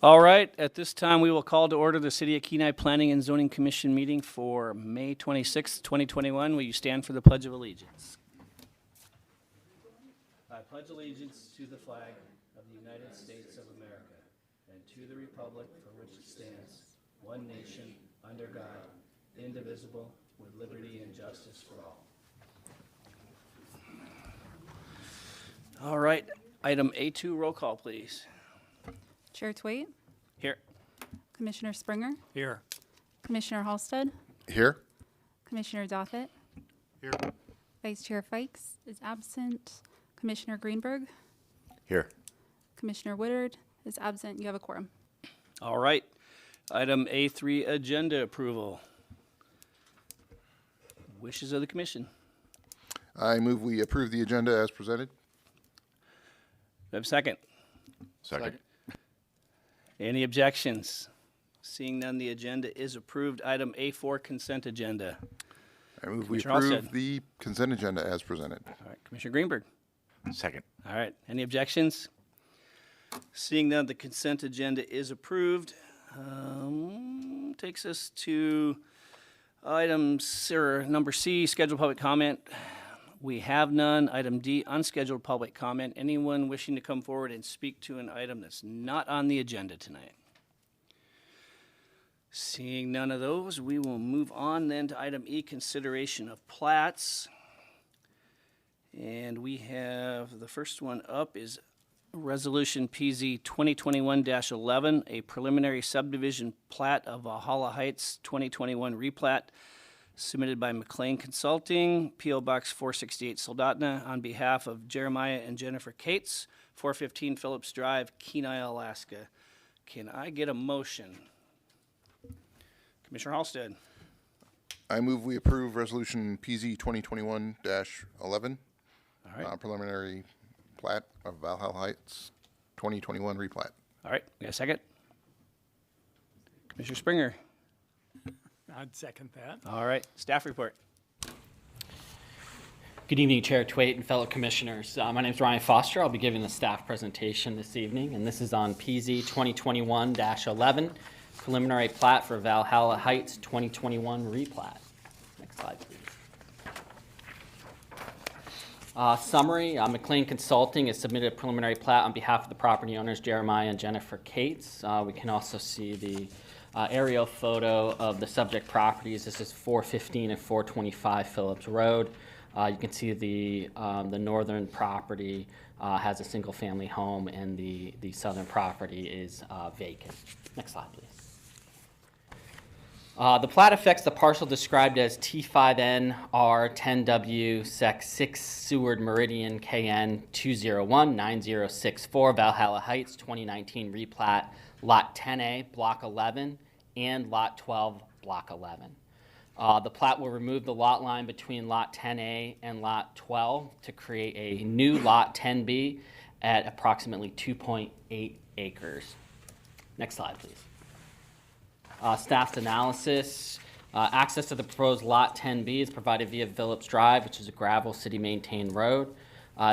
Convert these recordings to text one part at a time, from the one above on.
All right, at this time, we will call to order the City of Kenai Planning and Zoning Commission meeting for May 26, 2021. Will you stand for the Pledge of Allegiance? I pledge allegiance to the flag of the United States of America and to the republic for which it stands, one nation, under God, indivisible, with liberty and justice for all. All right, item A2, roll call, please. Chair Twait, Here. Commissioner Springer, Here. Commissioner Halstead, Here. Commissioner Dothett, Here. Vice Chair Fikes is absent, Commissioner Greenberg, Here. Commissioner Woodard is absent. You have a quorum. All right, item A3, agenda approval. Wishes of the commission. I move we approve the agenda as presented. Do I have a second? Second. Any objections? Seeing none, the agenda is approved. Item A4, consent agenda. I move we Commissioner approve Halstead. the consent agenda as presented. All right, Commissioner Greenberg. Second. All right, any objections? Seeing none, the consent agenda is approved. Takes us to number C, scheduled public comment. We have none. Item D, unscheduled public comment. Anyone wishing to come forward and speak to an item that's not on the agenda tonight? Seeing none of those, we will move on then to item E, consideration of plats. And we have, the first one up is Resolution PZ 2021-11, a preliminary subdivision plat of Valhalla Heights 2021 replat submitted by McLean Consulting, P.O. Box 468, Soldotna, on behalf of Jeremiah and Jennifer Cates, 415 Phillips Drive, Kenai, Alaska. Can I get a motion? Commissioner Halstead. I move we approve resolution PZ 2021-11, All right. preliminary plat of Valhalla Heights 2021 replat. All right. We got a second? Commissioner Springer. I'd second that. All right. Staff report. Good evening, Chair Twait and fellow commissioners. My name is Ryan Foster. I'll be giving the staff presentation this evening, and this is on PZ 2021-11, preliminary plat for Valhalla Heights 2021 replat. Next slide, please. Summary, McLean Consulting has submitted a preliminary plat on behalf of the property owners Jeremiah and Jennifer Cates. We can also see the aerial photo of the subject properties. This is 415 and 425 Phillips Road. You can see the northern property has a single family home and the southern property is vacant. Next slide, please. The plat affects the parcel described as T5N R10W Sec 6 Seward Meridian KN 2019064 Valhalla Heights 2019 replat Lot 10A Block 11 and Lot 12 Block 11. The plat will remove the lot line between Lot 10A and Lot 12 to create a new Lot 10B at approximately 2.8 acres. Next slide, please. Staff's analysis. Access to the proposed Lot 10B is provided via Phillips Drive, which is a gravel city-maintained road.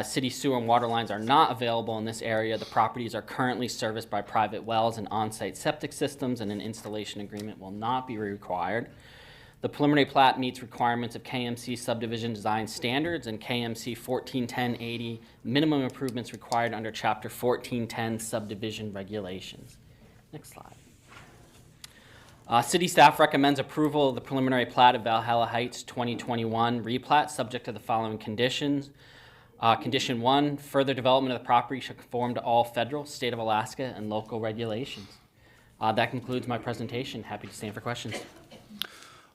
City sewer and water lines are not available in this area. The properties are currently serviced by private wells and on-site septic systems, and an installation agreement will not be required. The preliminary plat meets requirements of KMC subdivision design standards and KMC 141080 minimum improvements required under Chapter 1410 subdivision regulations. Next slide. City staff recommends approval of the preliminary plat of Valhalla Heights 2021 replat subject to the following conditions. Condition 1, further development of the property shall conform to all federal, state of Alaska, and local regulations. That concludes my presentation. Happy to stand for questions.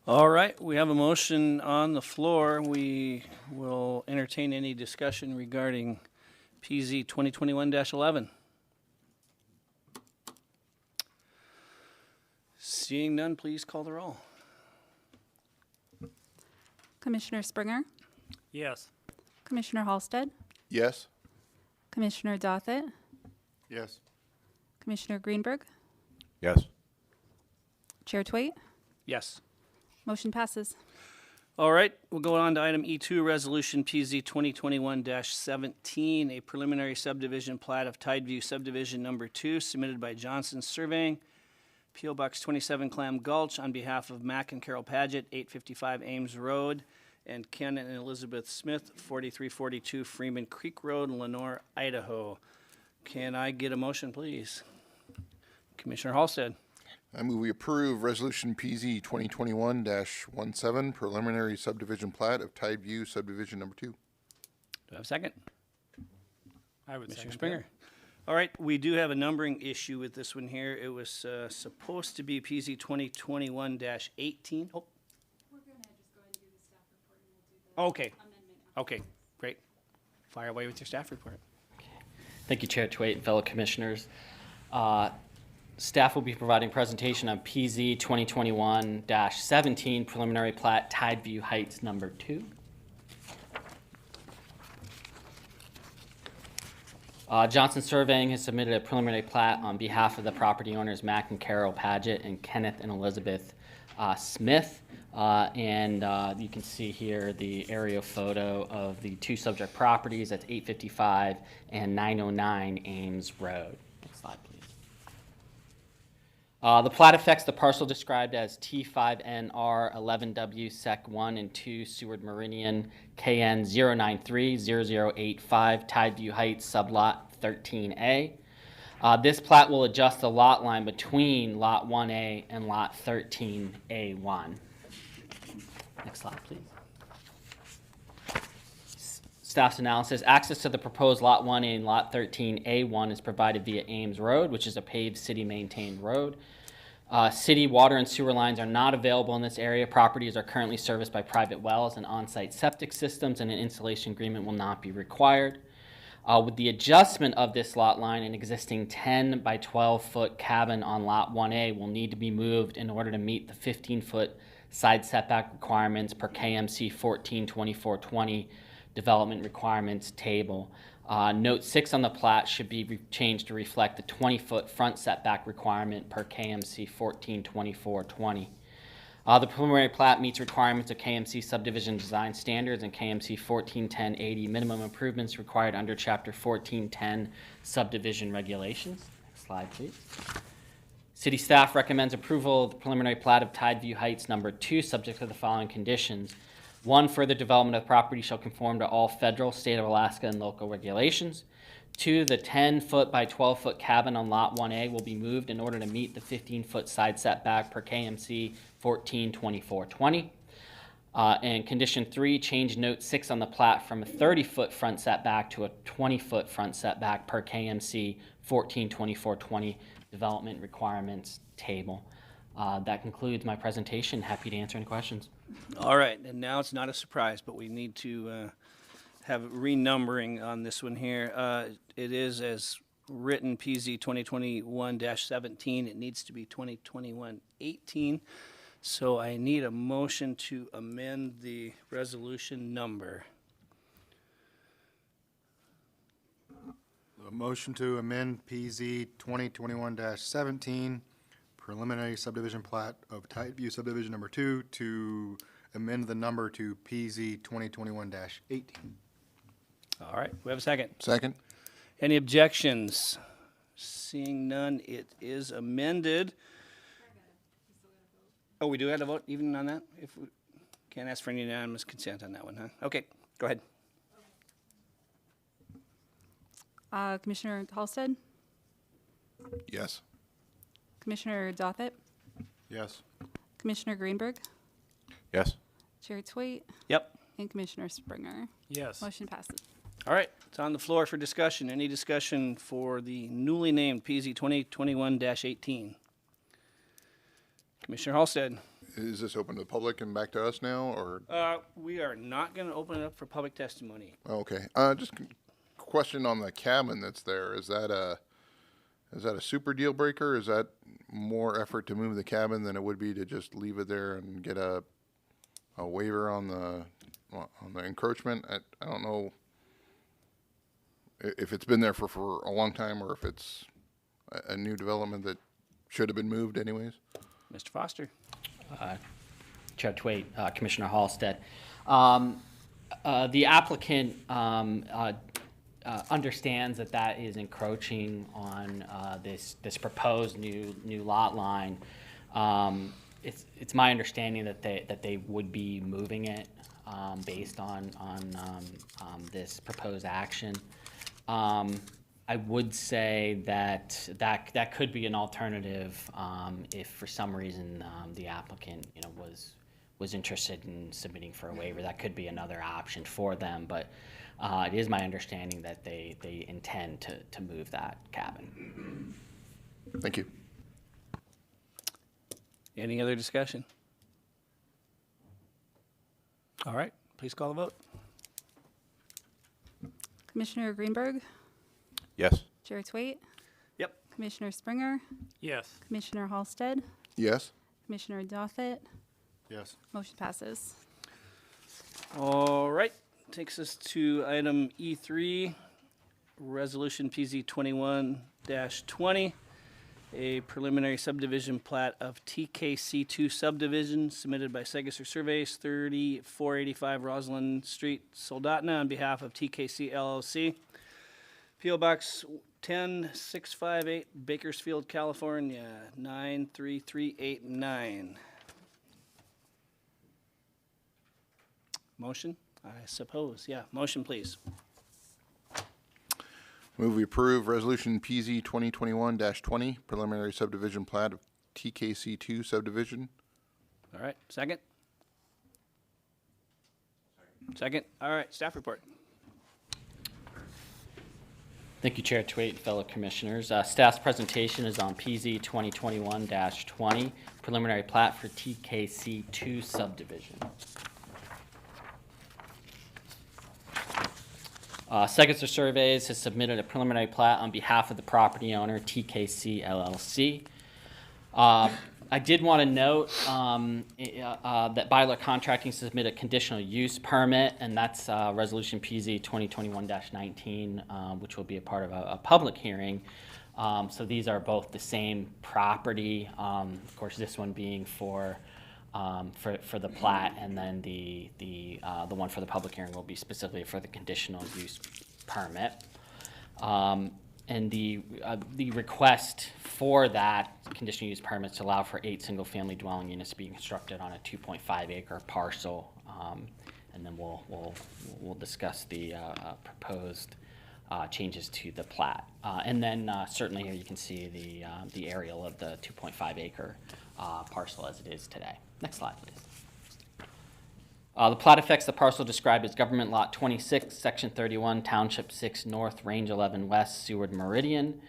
All right, we have a motion on the floor. We will entertain any discussion regarding PZ 2021-11. Seeing none, please call the roll. Commissioner Springer, Yes. Commissioner Halstead, Yes. Commissioner Dothett, Yes. Commissioner Greenberg, Yes. Chair Twait, Yes. motion passes. All right, we'll go on to item E2, Resolution PZ 2021-17, a preliminary subdivision plat of Tideview Subdivision Number 2 submitted by Johnson Surveying, P.O. Box 27 Clam Gulch, on behalf of Mac and Carol Paget, 855 Ames Road, and Ken and Elizabeth Smith, 4342 Freeman Creek Road, Lenore, Idaho. Can I get a motion, please? Commissioner Halsted. I move we approve Resolution PZ 2021-17, preliminary subdivision plat of Tideview Subdivision Number 2. Do I have a second? I would Commissioner second Springer. All right, we do have a numbering issue with this one here. It was supposed to be PZ 2021-18. Oh. We're gonna just go ahead and do the staff report and we'll do the Okay, amendment. okay, great. Fire away with your staff report. Thank you, Chair Twait and fellow commissioners. Staff will be providing presentation on PZ 2021-17 preliminary plat Tideview Heights Number 2. Johnson Surveying has submitted a preliminary plat on behalf of the property owners Mac and Carol Paget and Kenneth and Elizabeth Smith. You can see here the aerial photo of the two subject properties. That's 855 and 909 Ames Road. Next slide, please. The plat affects the parcel described as T5NR 11W Sec 1 and 2 Seward Meridian KN 0930085 Tideview Heights sublot 13A. This plat will adjust the lot line between Lot 1A and Lot 13A1. Next slide, please. Staff's analysis. Access to the proposed Lot 1A and Lot 13A1 is provided via Ames Road, which is a paved city-maintained road. City water and sewer lines are not available in this area. Properties are currently serviced by private wells and on-site septic systems, and an installation agreement will not be required. With the adjustment of this lot line, an existing 10 by 12-foot cabin on Lot 1A will need to be moved in order to meet the 15-foot side setback requirements per KMC 142420 development requirements table. Note 6 on the plat should be changed to reflect the 20-foot front setback requirement per KMC 142420. The preliminary plat meets requirements of KMC subdivision design standards and KMC 141080 minimum improvements required under Chapter 1410 subdivision regulations. Next slide, please. City staff recommends approval of the preliminary plat of Tideview Heights Number 2, subject to the following conditions. 1, further development of the property shall conform to all federal, state of Alaska, and local regulations. 2, the 10-foot by 12-foot cabin on Lot 1A will be moved in order to meet the 15-foot side setback per KMC 142420. And condition 3, change note 6 on the plat from a 30-foot front setback to a 20-foot front setback per KMC 142420 development requirements table. That concludes my presentation. Happy to answer any questions. All right, and now it's not a surprise, but we need to have renumbering on this one here. It is as written PZ 2021-17. It needs to be 2021-18. So I need a motion to amend the resolution number. A motion to amend PZ 2021-17, preliminary subdivision plat of Tideview Subdivision Number 2 to amend the number to PZ 2021-18. All right, we have a second. Second? Any objections? Seeing none, it is amended. Oh, we do have to vote even on that? If we can't ask for any unanimous consent on that one, huh? Okay, go ahead. Commissioner Halsted, Yes. Commissioner Dothett, Yes. Commissioner Greenberg, Yes. Chair Twait, Yep. and Commissioner Springer. Yes. Motion passes. All right, it's on the floor for discussion. Any discussion for the newly named PZ 2021-18? Commissioner Halsted. Is this open to the public and back to us now, or? We are not going to open it up for public testimony. Okay, just question on the cabin that's there. Is that a super deal breaker? Is that more effort to move the cabin than it would be to just leave it there and get a waiver on the encroachment? I don't know if it's been there for a long time or if it's a new development that should have been moved anyways. Mr. Foster. Chair Twait, Commissioner Halsted. The applicant understands that that is encroaching on this proposed new lot line. It's my understanding that they would be moving it based on this proposed action. I would say that could be an alternative if for some reason the applicant was interested in submitting for a waiver. That could be another option for them, but it is my understanding that they intend to move that cabin. Thank you. Any other discussion? All right, please call the vote. Commissioner Greenberg, Yes. Chair Twait, Yep. Commissioner Springer, Yes. Commissioner Halsted, Yes. Commissioner Doffett. Yes. Motion passes. All right, takes us to item E3, Resolution PZ 21-20, a preliminary subdivision plat of TKC2 subdivision submitted by Segasser Surveys, 3485 Rosalind Street, Soldotna, on behalf of TKC LLC. P.O. Box 10658, Bakersfield, California, 93389. Motion, I suppose. Yeah, motion, please. Move we approve Resolution PZ 2021-20, preliminary subdivision plat of TKC2 subdivision. All right, second? Second, all right, staff report. Thank you, Chair Twait, fellow commissioners. Staff's presentation is on PZ 2021-20, preliminary plat for TKC2 subdivision. Segasser Surveys has submitted a preliminary plat on behalf of the property owner, TKC LLC. I did want to note that Byler Contracting submitted a conditional use permit, and that's Resolution PZ 2021-19, which will be a part of a public hearing. So these are both the same property. Of course, this one being for the plat, and then the one for the public hearing will be specifically for the conditional use permit. And the request for that conditional use permit is to allow for 8 single-family dwelling units to be constructed on a 2.5 acre parcel. And then we'll discuss the proposed changes to the plat. And then certainly here you can see the aerial of the 2.5 acre parcel as it is today. Next slide, please. The plat affects the parcel described as Government Lot 26, Section 31, Township 6 North, Range 11 West, Seward Meridian.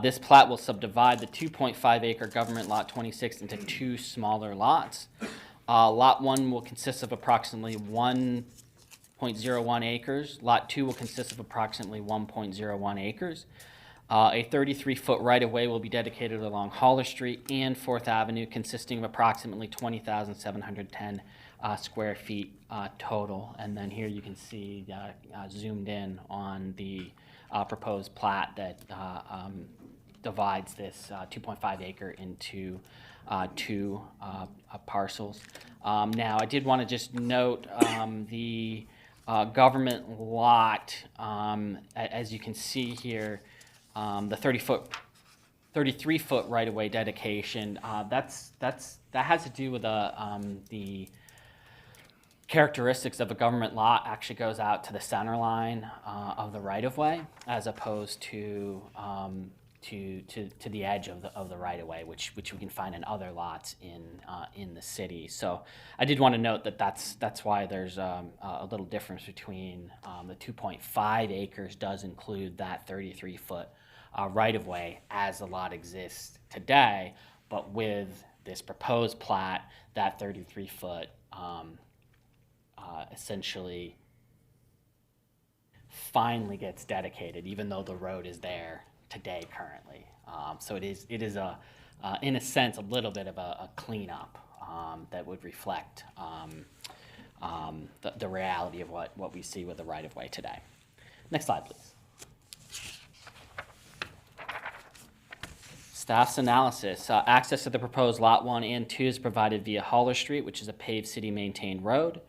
This plat will subdivide the 2.5 acre Government Lot 26 into 2 smaller lots. Lot 1 will consist of approximately 1.01 acres. Lot 2 will consist of approximately 1.01 acres. A 33-foot right-of-way will be dedicated along Haller Street and 4th Avenue, consisting of approximately 20,710 square feet total. And then here you can see zoomed in on the proposed plat that divides this 2.5 acre into 2 parcels. Now, I did want to just note the government lot, as you can see here, the 33-foot right-of-way dedication. That has to do with the characteristics of a government lot. Actually goes out to the center line of the right-of-way, as opposed to the edge of the right-of-way, which we can find in other lots in the city. So I did want to note that's why there's a little difference between the 2.5 acres does include that 33-foot right-of-way as the lot exists today, but with this proposed plat, that 33-foot essentially finally gets dedicated, even though the road is there today currently. So it is in a sense a little bit of a cleanup that would reflect the reality of what we see with the right-of-way today. Next slide, please. Staff's analysis. Access to the proposed Lot 1 and 2 is provided via Holler Street, which is a paved city-maintained road.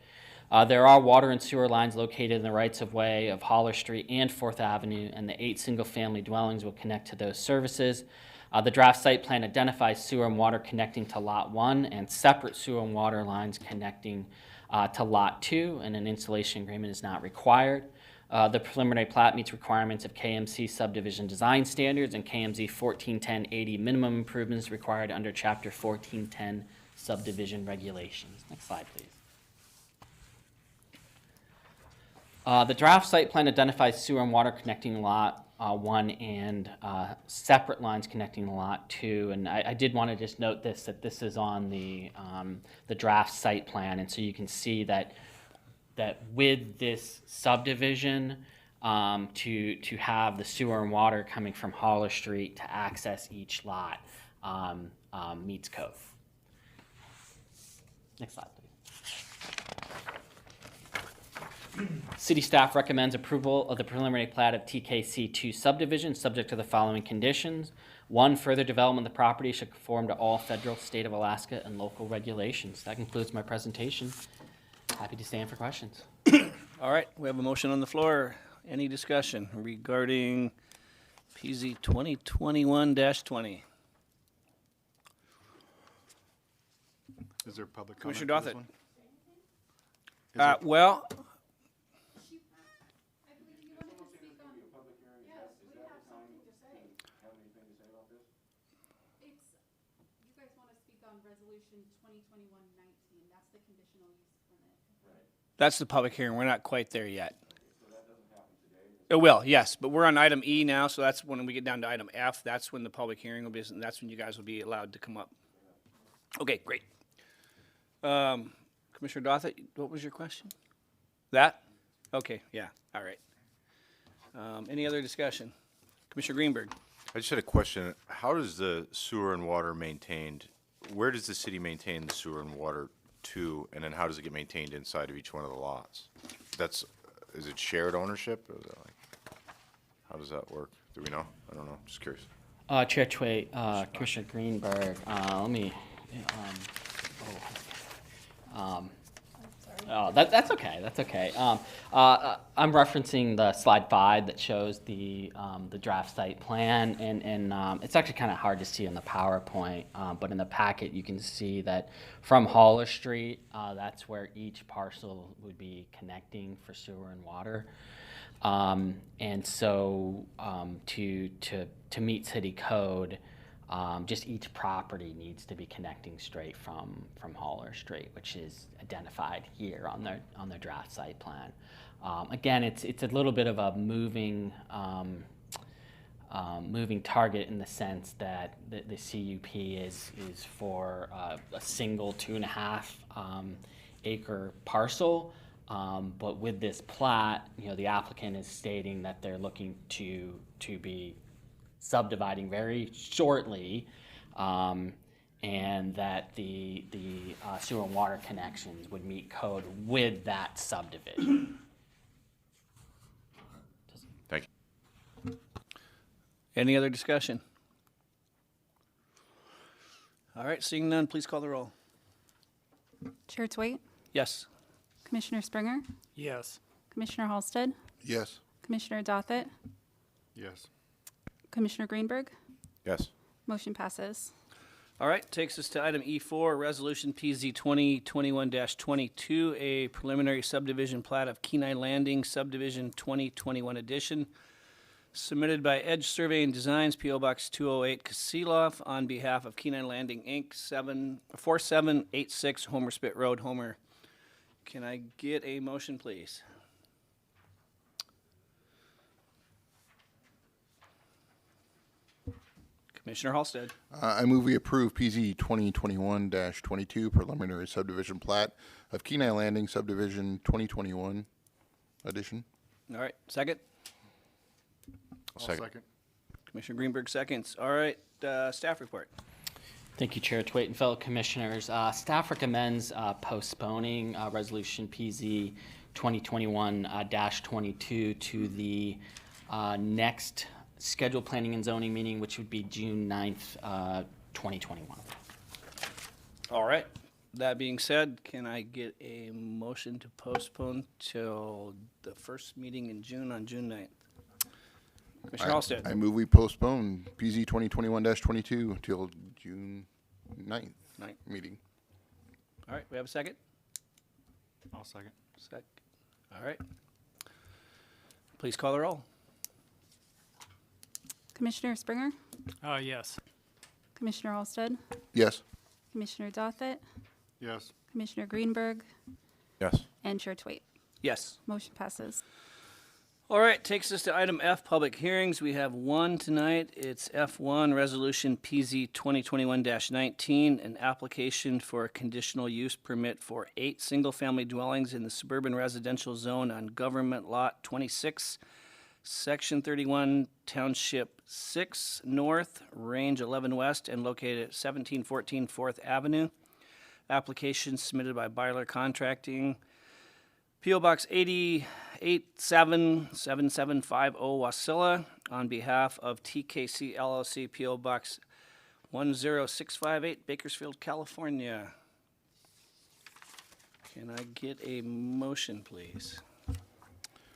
There are water and sewer lines located in the rights-of-way of Holler Street and 4th Avenue, and the 8 single-family dwellings will connect to those services. The draft site plan identifies sewer and water connecting to Lot 1 and separate sewer and water lines connecting to Lot 2, and an installation agreement is not required. The preliminary plat meets requirements of KMC subdivision design standards and KMZ 141080 minimum improvements required under Chapter 1410 subdivision regulations. Next slide, please. The draft site plan identifies sewer and water connecting Lot 1 and separate lines connecting Lot 2. And I did want to just note this, that this is on the draft site plan. And so you can see that with this subdivision, to have the sewer and water coming from Holler Street to access each lot meets code. Next slide, please. City staff recommends approval of the preliminary plat of TKC2 subdivision, subject to the following conditions. 1, further development of the property should conform to all federal, state of Alaska, and local regulations. That concludes my presentation. Happy to stand for questions. All right, we have a motion on the floor. Any discussion regarding PZ 2021-20? Is there public comment? Commissioner for this Dothett. one? Is there- Well, You guys want to speak on resolution 2021-19, that's the conditional use permit. that's the public hearing. We're not quite there yet. It will, yes, but we're on item E now, so that's when we get down to item F. That's when the public hearing will be, and that's when you guys will be allowed to come up. Okay, great. Commissioner Dothett, what was your question? That? Okay, yeah, all right. Any other discussion? Commissioner Greenberg? I just had a question. How does the sewer and water maintained, where does the city maintain the sewer and water to, and then how does it get maintained inside of each one of the lots? Is it shared ownership? Or is that like, how does that work? Do we know? I don't know. Just curious. Chair Chway, Commissioner Greenberg, let me, that's okay, that's okay. I'm referencing the slide 5 that shows the draft site plan, and it's actually kind of hard to see in the PowerPoint, but in the packet you can see that from Holler Street, that's where each parcel would be connecting for sewer and water. And so to meet city code, just each property needs to be connecting straight from Holler Street, which is identified here on their draft site plan. Again, it's a little bit of a moving target in the sense that the CUP is for a single 2.5 acre parcel. But with this plat, the applicant is stating that they're looking to be subdividing very shortly, and that the sewer and water connections would meet code with that subdivision. Thank you. Any other discussion? All right, seeing none, please call the roll. Chair Twait, Yes. Commissioner Springer, Yes. Commissioner Halsted, Yes. Commissioner Dothett, Yes. Commissioner Greenberg, Yes. motion passes. All right, takes us to item E4, Resolution PZ 2021-22, a preliminary subdivision plat of Kenai Landing Subdivision 2021 edition, submitted by Edge Survey and Designs, P.O. Box 208, Kasilof, on behalf of Kenai Landing, Inc., 4786 Homer Spit Road, Homer. Can I get a motion, please? Commissioner Halsted. I move we approve PZ 2021-22 preliminary subdivision plat of Kenai Landing subdivision 2021 edition. All right, second. I'll Second. Commissioner Greenberg seconds. All right, staff report. Thank you, Chair Twait and fellow commissioners. Staff recommends postponing Resolution PZ 2021-22 to the next scheduled planning and zoning meeting, which would be June 9th, 2021. All right. That being said, can I get a motion to postpone till the first meeting in June on June 9th? Commissioner I Halsted. move we postpone PZ 2021-22 till June 9th Ninth. meeting. All right, we have a second? I'll second. All right. Please call the roll. Commissioner Springer, Yes. Commissioner Halsted, Yes. Commissioner Dothett, Yes. Commissioner Greenberg, Yes. and Chair Twait. Yes. Motion passes. All right, takes us to item F, public hearings. We have one tonight. It's F1, Resolution PZ 2021-19, an application for a conditional use permit for 8 single-family dwellings in the suburban residential zone on Government Lot 26, Section 31, Township 6 North, Range 11 West, and located at 1714 4th Avenue. Application submitted by Byler Contracting, P.O. Box 8877750 Wasilla, on behalf of TKC LLC, P.O. Box 10658, Bakersfield, California. Can I get a motion, please?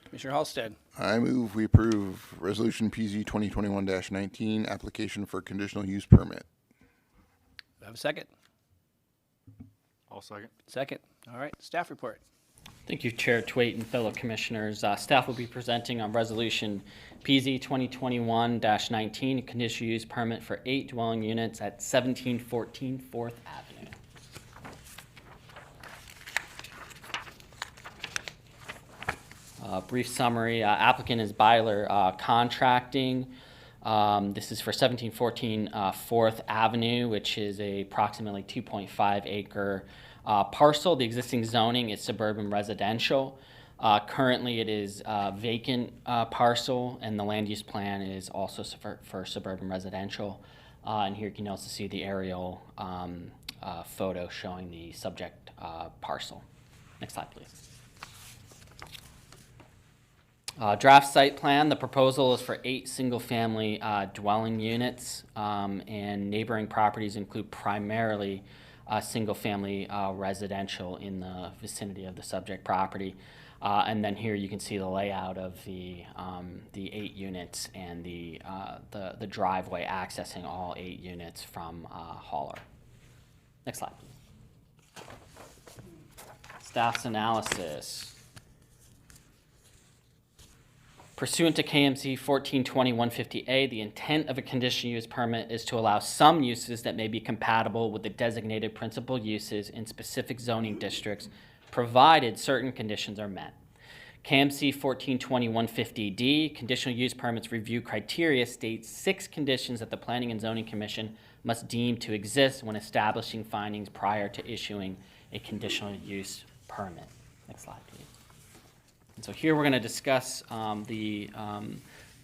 Commissioner Halsted. I move we approve Resolution PZ 2021-19, application for conditional use permit. Do I have a second? I'll second. Second. All right, staff report. Thank you, Chair Twait and fellow commissioners. Staff will be presenting on Resolution PZ 2021-19, a conditional use permit for 8 dwelling units at 1714 4th Avenue. Brief summary, applicant is Byler Contracting. This is for 1714 4th Avenue, which is a approximately 2.5 acre parcel. The existing zoning is suburban residential. Currently, it is a vacant parcel, and the land use plan is also for suburban residential. And here you can also see the aerial photo showing the subject parcel. Next slide, please. Draft site plan, the proposal is for 8 single-family dwelling units, and neighboring properties include primarily single-family residential in the vicinity of the subject property. And then here you can see the layout of the 8 units and the driveway accessing all 8 units from Holler. Next slide, please. Staff's analysis. Pursuant to KMC 1420-150A, the intent of a conditional use permit is to allow some uses that may be compatible with the designated principal uses in specific zoning districts, provided certain conditions are met. KMC 1420-150D, conditional use permits review criteria, states 6 conditions that the Planning and Zoning Commission must deem to exist when establishing findings prior to issuing a conditional use permit. Next slide, please. And so here we're going to discuss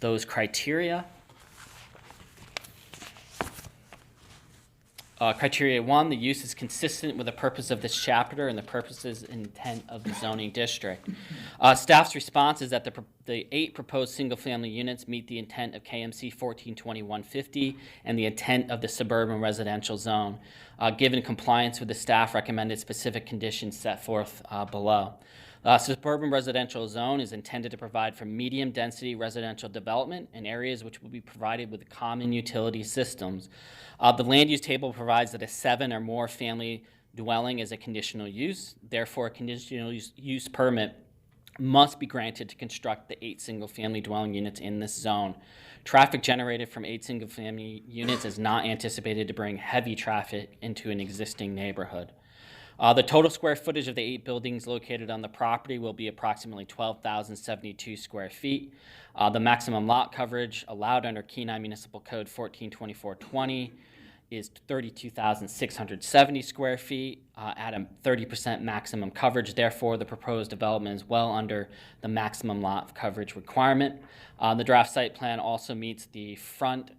those criteria. Criteria 1, the use is consistent with the purpose of this chapter and the purposes and intent of the zoning district. Staff's response is that the 8 proposed single-family units meet the intent of KMC 1420-150 and the intent of the suburban residential zone, given compliance with the staff recommended specific conditions set forth below. Suburban residential zone is intended to provide for medium-density residential development in areas which will be provided with common utility systems. The land use table provides that a 7 or more family dwelling is a conditional use. Therefore, a conditional use permit must be granted to construct the 8 single-family dwelling units in this zone. Traffic generated from 8 single-family units is not anticipated to bring heavy traffic into an existing neighborhood. The total square footage of the 8 buildings located on the property will be approximately 12,072 square feet. The maximum lot coverage allowed under Kenai Municipal Code 1424-20 is 32,670 square feet at a 30% maximum coverage. Therefore, the proposed development is well under the maximum lot coverage requirement. The draft site plan also meets the front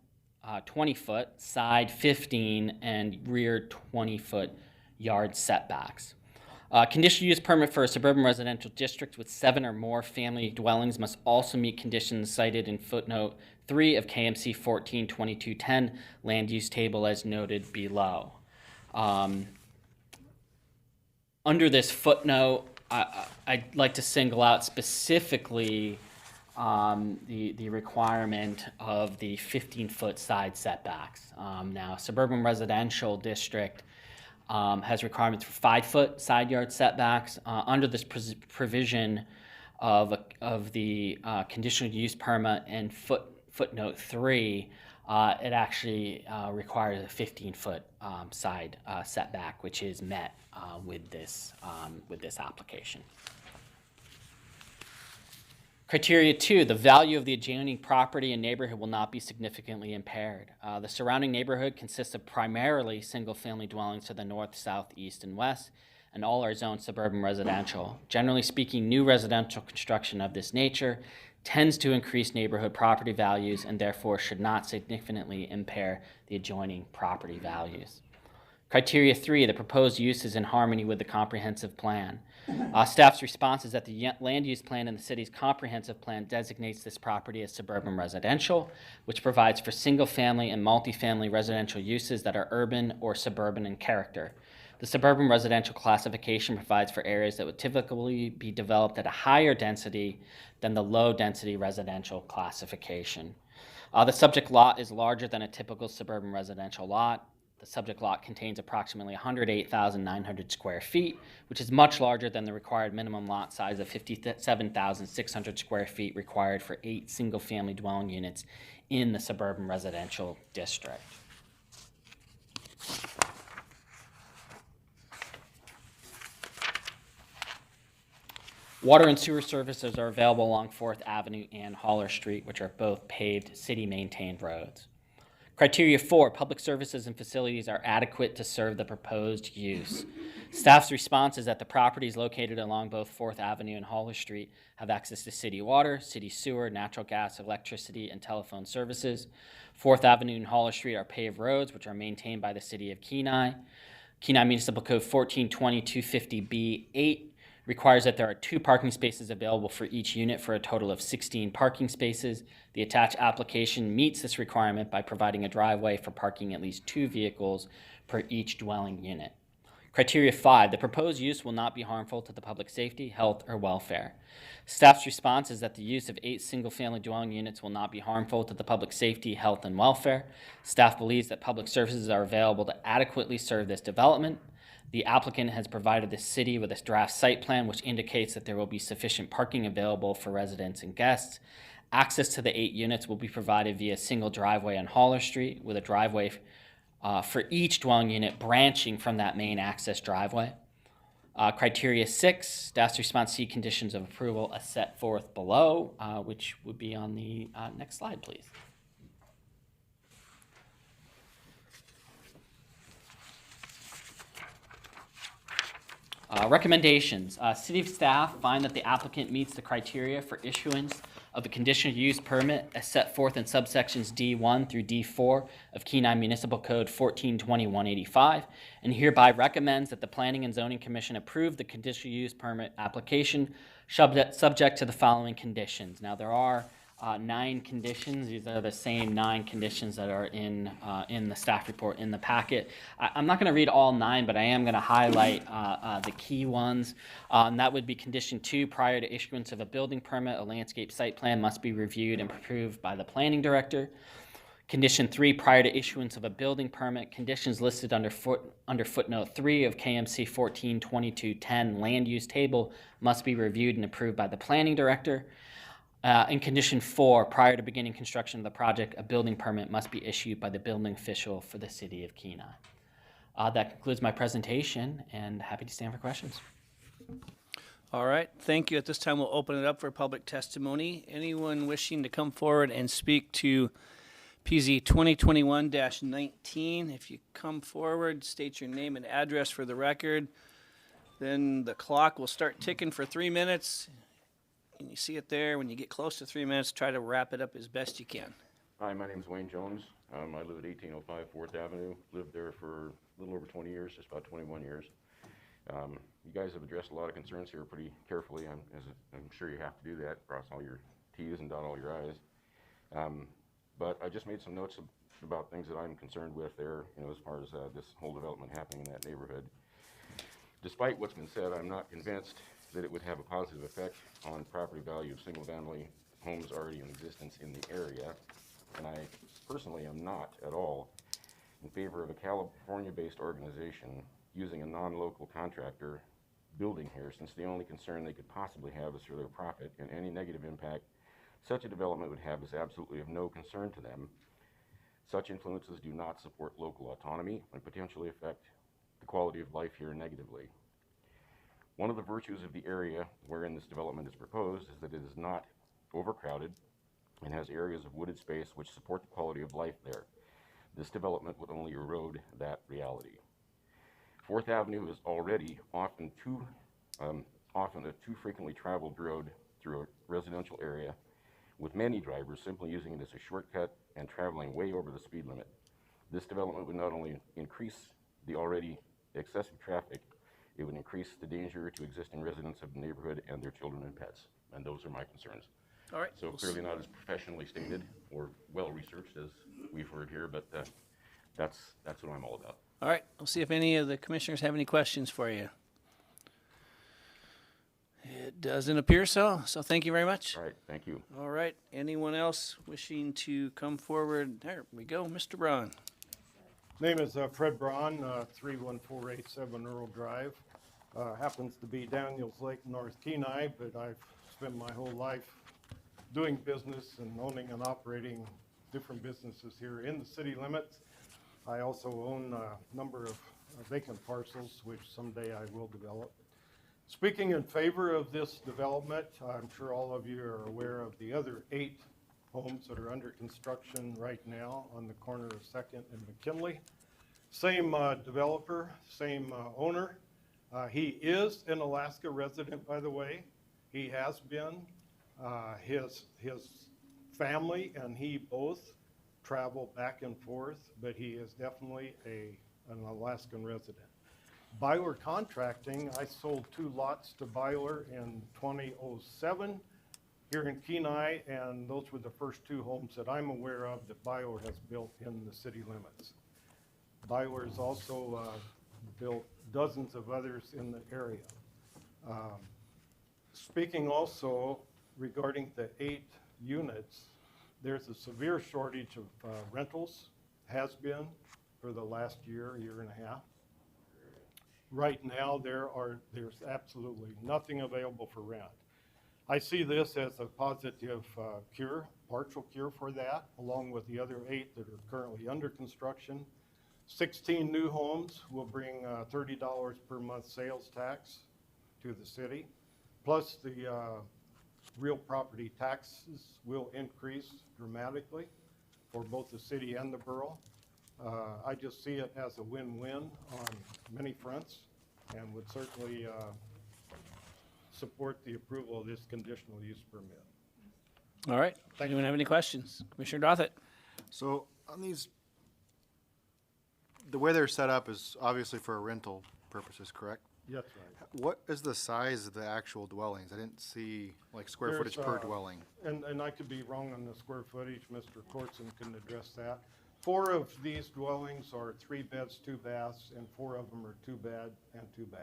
20-foot, side 15, and rear 20-foot yard setbacks. Conditional use permit for a suburban residential district with 7 or more family dwellings must also meet conditions cited in footnote 3 of KMC 142210 land use table as noted below. Under this footnote, I'd like to single out specifically the requirement of the 15-foot side setbacks. Now, suburban residential district has requirements for 5-foot side yard setbacks. Under this provision of the conditional use permit and footnote 3, it actually requires a 15-foot side setback, which is met with this application. Criteria 2, the value of the adjoining property and neighborhood will not be significantly impaired. The surrounding neighborhood consists of primarily single-family dwellings to the north, south, east, and west, and all are zoned suburban residential. Generally speaking, new residential construction of this nature tends to increase neighborhood property values and therefore should not significantly impair the adjoining property values. Criteria 3, the proposed use is in harmony with the comprehensive plan. Staff's response is that the land use plan in the city's comprehensive plan designates this property as suburban residential, which provides for single-family and multifamily residential uses that are urban or suburban in character. The suburban residential classification provides for areas that would typically be developed at a higher density than the low-density residential classification. The subject lot is larger than a typical suburban residential lot. The subject lot contains approximately 108,900 square feet, which is much larger than the required minimum lot size of 57,600 square feet required for 8 single-family dwelling units in the suburban residential district. Water and sewer services are available along 4th Avenue and Haller Street, which are both paved, city-maintained roads. Criteria 4, public services and facilities are adequate to serve the proposed use. Staff's response is that the properties located along both 4th Avenue and Haller Street have access to city water, city sewer, natural gas, electricity, and telephone services. 4th Avenue and Haller Street are paved roads, which are maintained by the city of Kenai. Kenai Municipal Code 142250B8 requires that there are 2 parking spaces available for each unit for a total of 16 parking spaces. The attached application meets this requirement by providing a driveway for parking at least 2 vehicles per each dwelling unit. Criteria 5, the proposed use will not be harmful to the public safety, health, or welfare. Staff's response is that the use of 8 single-family dwelling units will not be harmful to the public safety, health, and welfare. Staff believes that public services are available to adequately serve this development. The applicant has provided the city with a draft site plan which indicates that there will be sufficient parking available for residents and guests. Access to the 8 units will be provided via a single driveway on Haller Street with a driveway for each dwelling unit branching from that main access driveway. Criteria 6, staff's response to conditions of approval as set forth below, which would be on the next slide, please. Recommendations. City staff find that the applicant meets the criteria for issuance of the conditional use permit as set forth in subsections D1 through D4 of Kenai Municipal Code 142185, and hereby recommends that the Planning and Zoning Commission approve the conditional use permit application subject to the following conditions. Now, there are 9 conditions. These are the same 9 conditions that are in the staff report in the packet. I'm not going to read all 9, but I am going to highlight the key ones. And that would be condition 2, prior to issuance of a building permit, a landscape site plan must be reviewed and approved by the planning director. Condition 3, prior to issuance of a building permit, conditions listed under footnote 3 of KMC 142210 land use table must be reviewed and approved by the planning director. In condition 4, prior to beginning construction of the project, a building permit must be issued by the building official for the city of Kenai. That concludes my presentation, and happy to stand for questions. All right, thank you. At this time, we'll open it up for public testimony. Anyone wishing to come forward and speak to PZ 2021-19, if you come forward, state your name and address for the record. Then the clock will start ticking for 3 minutes. And you see it there. When you get close to 3 minutes, try to wrap it up as best you can. Hi, my name's Wayne Jones. I live at 1805 4th Avenue. Lived there for a little over 20 years, just about 21 years. You guys have addressed a lot of concerns here pretty carefully. I'm sure you have to do that, cross all your T's and dot all your I's. But I just made some notes about things that I'm concerned with there, as far as this whole development happening in that neighborhood. Despite what's been said, I'm not convinced that it would have a positive effect on property value of single-family homes already in existence in the area. And I personally am not at all in favor of a California-based organization using a non-local contractor building here, since the only concern they could possibly have is for their profit, and any negative impact such a development would have is absolutely of no concern to them. Such influences do not support local autonomy and potentially affect the quality of life here negatively. One of the virtues of the area wherein this development is proposed is that it is not overcrowded and has areas of wooded space which support the quality of life there. This development would only erode that reality. 4th Avenue is already often a too frequently traveled road through a residential area, with many drivers simply using it as a shortcut and traveling way over the speed limit. This development would not only increase the already excessive traffic, it would increase the danger to existing residents of the neighborhood and their children and pets. And those are my concerns. All right. So clearly not as professionally stated or well-researched as we've heard here, but that's what I'm all about. All right, we'll see if any of the commissioners have any questions for you. It doesn't appear so, so thank you very much. All right, thank you. All right, anyone else wishing to come forward? There we go, Mr. Braun. Name is Fred Braun, 31487 Earl Drive. Happens to be Daniels Lake, North Kenai, but I've spent my whole life doing business and owning and operating different businesses here in the city limits. I also own a number of vacant parcels, which someday I will develop. Speaking in favor of this development, I'm sure all of you are aware of the other 8 homes that are under construction right now on the corner of 2nd and McKinley. Same developer, same owner. He is an Alaska resident, by the way. He has been. His family and he both travel back and forth, but he is definitely an Alaskan resident. Byler Contracting, I sold 2 lots to Byler in 2007 here in Kenai, and those were the first 2 homes that I'm aware of that Byler has built in the city limits. Byler has also built dozens of others in the area. Speaking also regarding the 8 units, there's a severe shortage of rentals, has been for the last year and a half. Right now, there's absolutely nothing available for rent. I see this as a positive partial cure for that, along with the other 8 that are currently under construction. 16 new homes will bring $30 per month sales tax to the city, plus the real property taxes will increase dramatically for both the city and the borough. I just see it as a win-win on many fronts and would certainly support the approval of this conditional use permit. All right, anyone have any questions? Commissioner Dothett? So on these, the way they're set up is obviously for rental purposes, correct? That's right. What is the size of the actual dwellings? I didn't see like square footage There's, per dwelling. And I could be wrong on the square footage, Mr. Corson can address that. 4 of these dwellings are 3 beds, 2 baths, and 4 of them are 2 bed and 2 bath.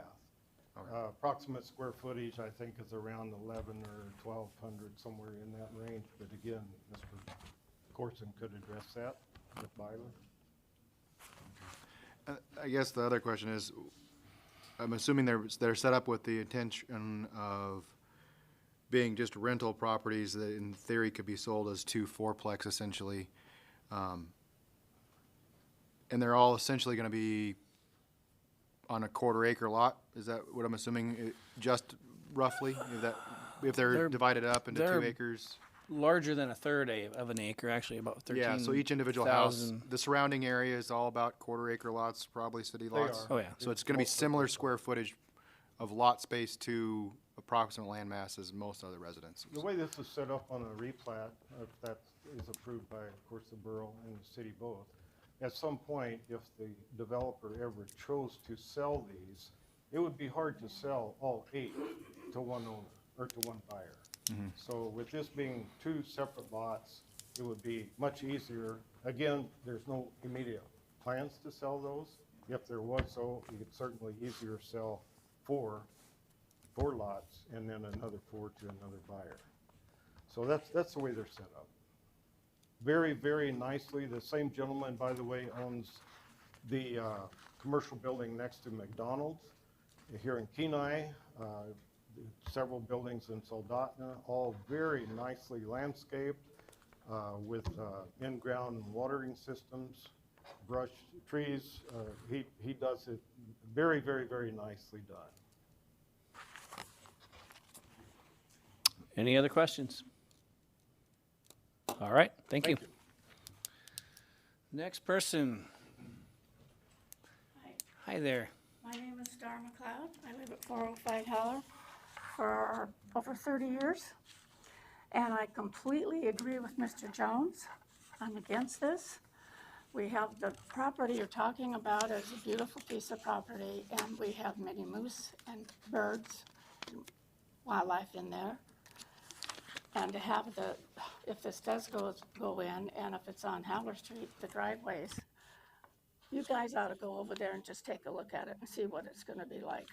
Okay. Approximate square footage, I think, is around 11 or 1,200, somewhere in that range. But again, Mr. Corson could address that with Byler. I guess the other question is, I'm assuming they're set up with the intention of being just rental properties that in theory could be sold as 2 fourplex essentially. And they're all essentially going to be on a quarter-acre lot. Is that what I'm assuming? Just roughly, if they're They're- divided up into they're 2 acres. Larger than a third of an acre, actually about 13,000. Yeah. So each individual house, the surrounding area is all about quarter-acre lots, probably city lots. are. Oh, yeah. So it's going to be similar square footage of lot space to approximate land mass as most other residences. The way this is set up on a replat, if that is approved by, of course, the borough and the city both, at some point, if the developer ever chose to sell these, it would be hard to sell all 8 to one owner or to one buyer. So with this being 2 separate lots, it would be much easier. Again, there's no immediate plans to sell those. If there was so, you could certainly easier sell 4 lots and then another 4 to another buyer. So that's the way they're set up. Very, very nicely. The same gentleman, by the way, owns the commercial building next to McDonald's here in Kenai, several buildings in Soldotna, all very nicely landscaped with in-ground watering systems, brush, trees. He does it very, very, very nicely done. Any other questions? All right, thank you. Next person. Hi there. My name is Star McLeod. I live at 405 Heller for over 30 years. And I completely agree with Mr. Jones. I'm against this. We have the property you're talking about as a beautiful piece of property, and we have many moose and birds, and wildlife in there. And to have if this does go in, and if it's on Howler Street, the driveways, you guys ought to go over there and just take a look at it and see what it's gonna be like.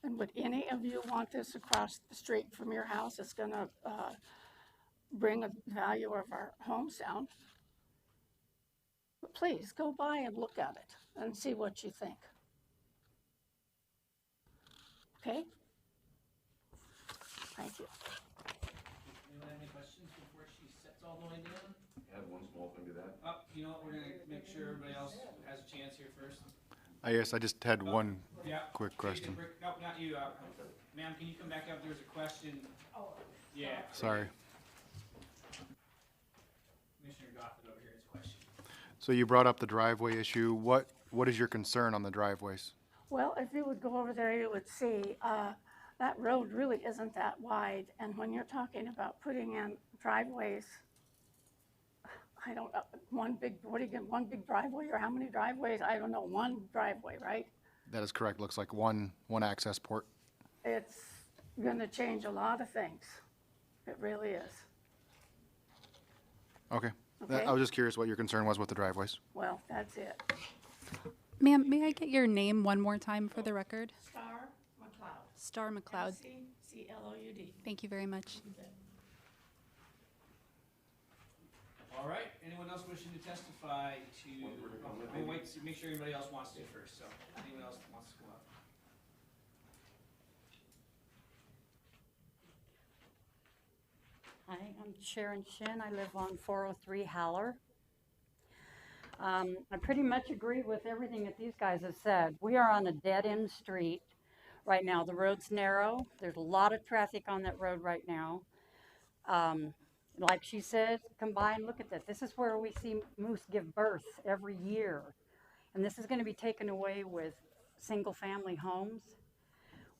And would any of you want this across the street from your house? It's gonna bring the value of our homes down. But please, go by and look at it and see what you think. Okay? Thank you. Anyone have any questions before she sets all the way down? Add one small thing to that. You know what, we're gonna make sure everybody else has a chance here first. I guess I just had one Yeah. quick question. No, not you. Ma'am, can you come back up? There's a question. Oh. Yeah. Sorry. Commissioner Goffin over here has a question. So you brought up the driveway issue. What is your concern on the driveways? Well, if you would go over there, you would see that road really isn't that wide. And when you're talking about putting in driveways, I don't know, one big driveway, or how many driveways? I don't know, one driveway, right? That is correct. Looks like one access port. It's gonna change a lot of things. It really is. Okay. Okay. I was just curious what your concern was with the driveways. Well, that's it. Ma'am, may I get your name one more time for the record? Star McLeod. Star McLeod. McCloud. Thank you very much. All right, anyone else wishing to testify to, wait, make sure anybody else wants to first, so, anyone else that wants to go up? Hi, I'm Sharon Shin. I live on 403 Howler. I pretty much agree with everything that these guys have said. We are on a dead-end street right now. The road's narrow. There's a lot of traffic on that road right now. Like she said, come by and look at that. This is where we see moose give birth every year. And this is going to be taken away with single-family homes.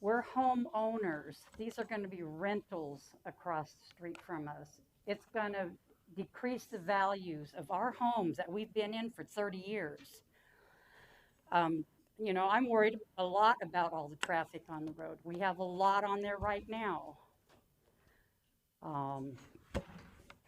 We're homeowners. These are going to be rentals across the street from us. It's going to decrease the values of our homes that we've been in for 30 years. You know, I'm worried a lot about all the traffic on the road. We have a lot on there right now.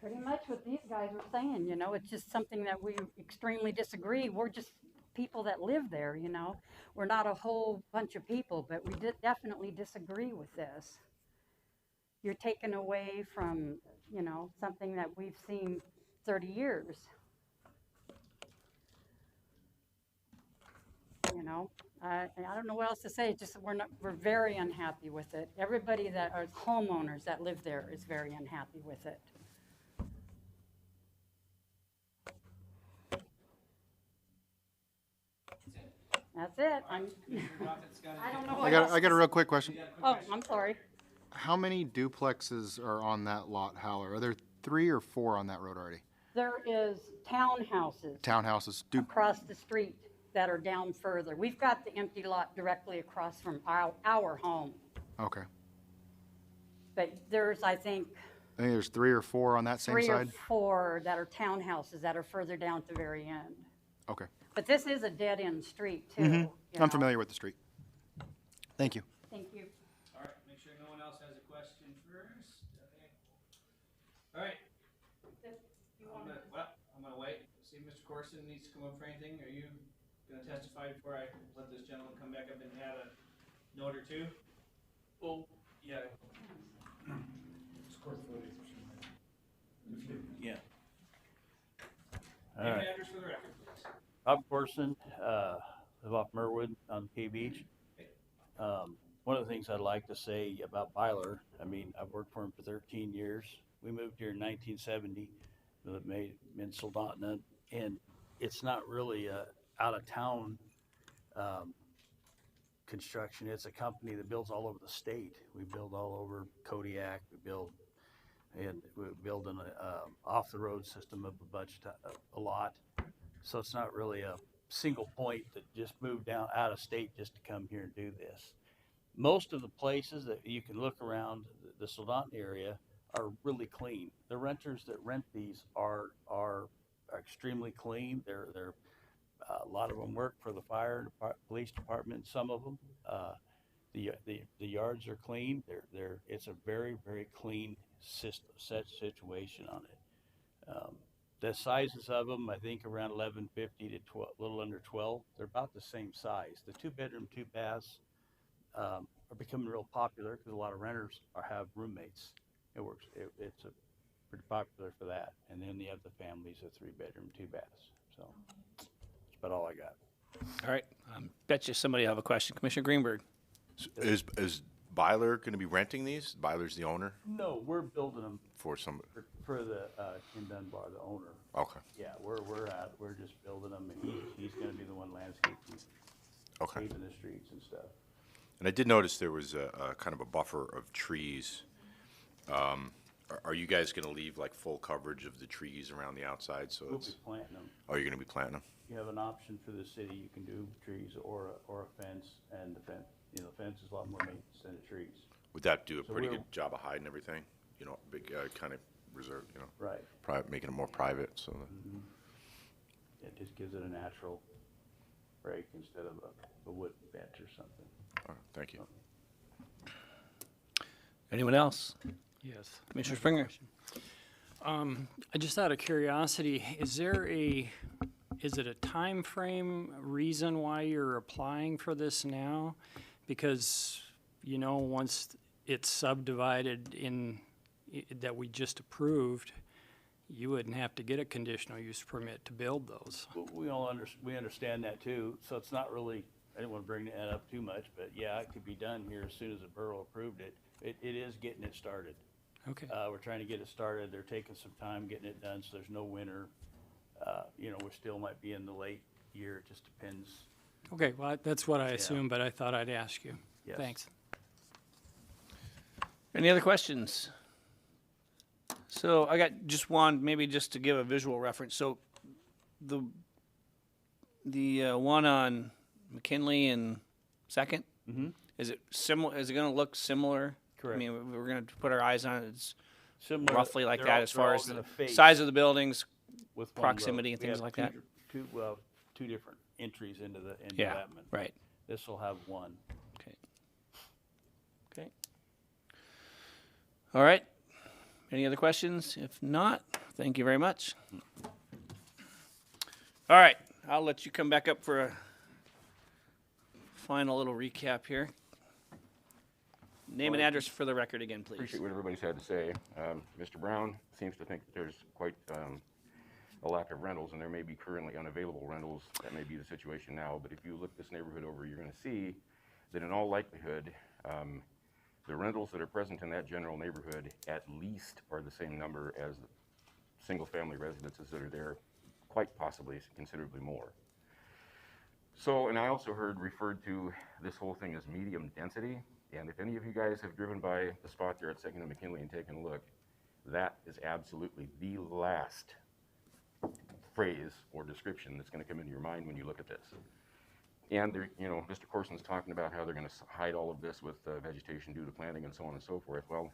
Pretty much what these guys are saying, you know, it's just something that we extremely disagree. We're just people that live there, you know. We're not a whole bunch of people, but we definitely disagree with this. You're taken away from, you know, something that we've seen 30 years. You know, I don't know what else to say. Just we're very unhappy with it. Everybody that are homeowners that live there is very unhappy with it. That's it. I don't know. I got a real quick question. Oh, I'm sorry. How many duplexes are on that lot, Howler? Are there 3 or 4 on that road already? There is townhouses Townhouses. across the street that are down further. We've got the empty lot directly across from our home. Okay. But there's, I think, I think there's 3 or 4 on that same 3 side. or 4 that are townhouses that are further down at the very end. Okay. But this is a dead-end street, too. Mm-hmm. you I'm know. familiar with the street. Thank you. Thank you. All right, make sure no one else has a question first. Okay. All right. I'm gonna wait, see if Mr. Corson needs to come up for anything. Are you gonna testify before I let this gentleman come back up and add a note or two? Well, yeah. Yeah. All Name right. and address for the record, please. Bob Corson, live off Merwood on K Beach. One of the things I'd like to say about Byler, I mean, I've worked for him for 13 years. We moved here in 1970, made in Soldotna, and it's not really a out of town construction. It's a company that builds all over the state. We build all over Kodiak. We're building a off the road system of a lot. So it's not really a single point that just moved down out of state just to come here and do this. Most of the places that you can look around the Soldotna area are really clean. The renters that rent these are extremely clean. They're a lot of them work for the police department. Some of them, the yards are clean. It's a very, very clean situation on it. The sizes of them, I think around 1150 to 12, a little under 12. They're about the same size. The 2-bedroom, 2 baths are becoming real popular because a lot of renters have roommates. It's pretty popular for that. And then you have the families of 3-bedroom, 2 baths. So that's about all I got. All right, bet you somebody will have a question. Commissioner Greenberg. Is Byler going to be renting these? Byler's the owner No, we're building them for some. for the Ken Dunbar, the owner. Okay. Yeah, we're just building them, and he's going to be the one landscaping, Okay. paving the streets and stuff. And I did notice there was a kind of a buffer of trees. Are you guys going to leave like full coverage of the trees around the outside? So We'll it's. be planting them. Oh, you're going to be planting them. You have an option for the city. You can do trees or a fence, and the fence is a lot more maintenance than the trees. Would that do a So pretty we'll- good job of hiding everything? You know, big kind of reserve. You know, Right. private, making it more private. So. That, It just gives it a natural break instead of a wood bench or something. all right, thank you. Anyone else? Yes. Commissioner Springer. Just out of curiosity, is it a time frame reason why you're applying for this now? Because, once it's subdivided that we just approved, you wouldn't have to get a conditional use permit to build those. We understand that too, so it's not really, I didn't want to bring that up too much, but yeah, it could be done here as soon as the borough approved it. It is getting it started. Okay. We're trying to get it started. They're taking some time getting it done, so there's no winter. We still might be in the late year. It just depends. Okay, well, that's what I assumed, but I thought I'd ask you. Yes. Thanks. Any other questions? So I got just one, maybe just to give a visual reference. So the one on McKinley and Second, is it similar? Is it going to look similar? Correct. I mean, we're going to put our eyes on it. It's Similar, roughly like they're that all- as they're far all as the gonna face size of the buildings, with one proximity road. and We things have like two that. di- two different entries into Yeah, that one. right. This will have one. Okay. Okay. All right. Any other questions? If not, thank you very much. All right, I'll let you come back up for a final little recap here. Name and address for the record again, please. Appreciate what everybody's had to say. Mr. Brown seems to think that there's quite a lack of rentals, and there may be currently unavailable rentals. That may be the situation now, but if you look this neighborhood over, you're going to see that in all likelihood, the rentals that are present in that general neighborhood at least are the same number as the single-family residences that are there, quite possibly considerably more. So, and I also heard referred to this whole thing as medium density. And if any of you guys have driven by the spot there at 2nd and McKinley and taken a look, that is absolutely the last phrase or description that's going to come into your mind when you look at this. And there, Mr. Corson's talking about how they're going to hide all of this with vegetation due to planting and so on and so forth. Well,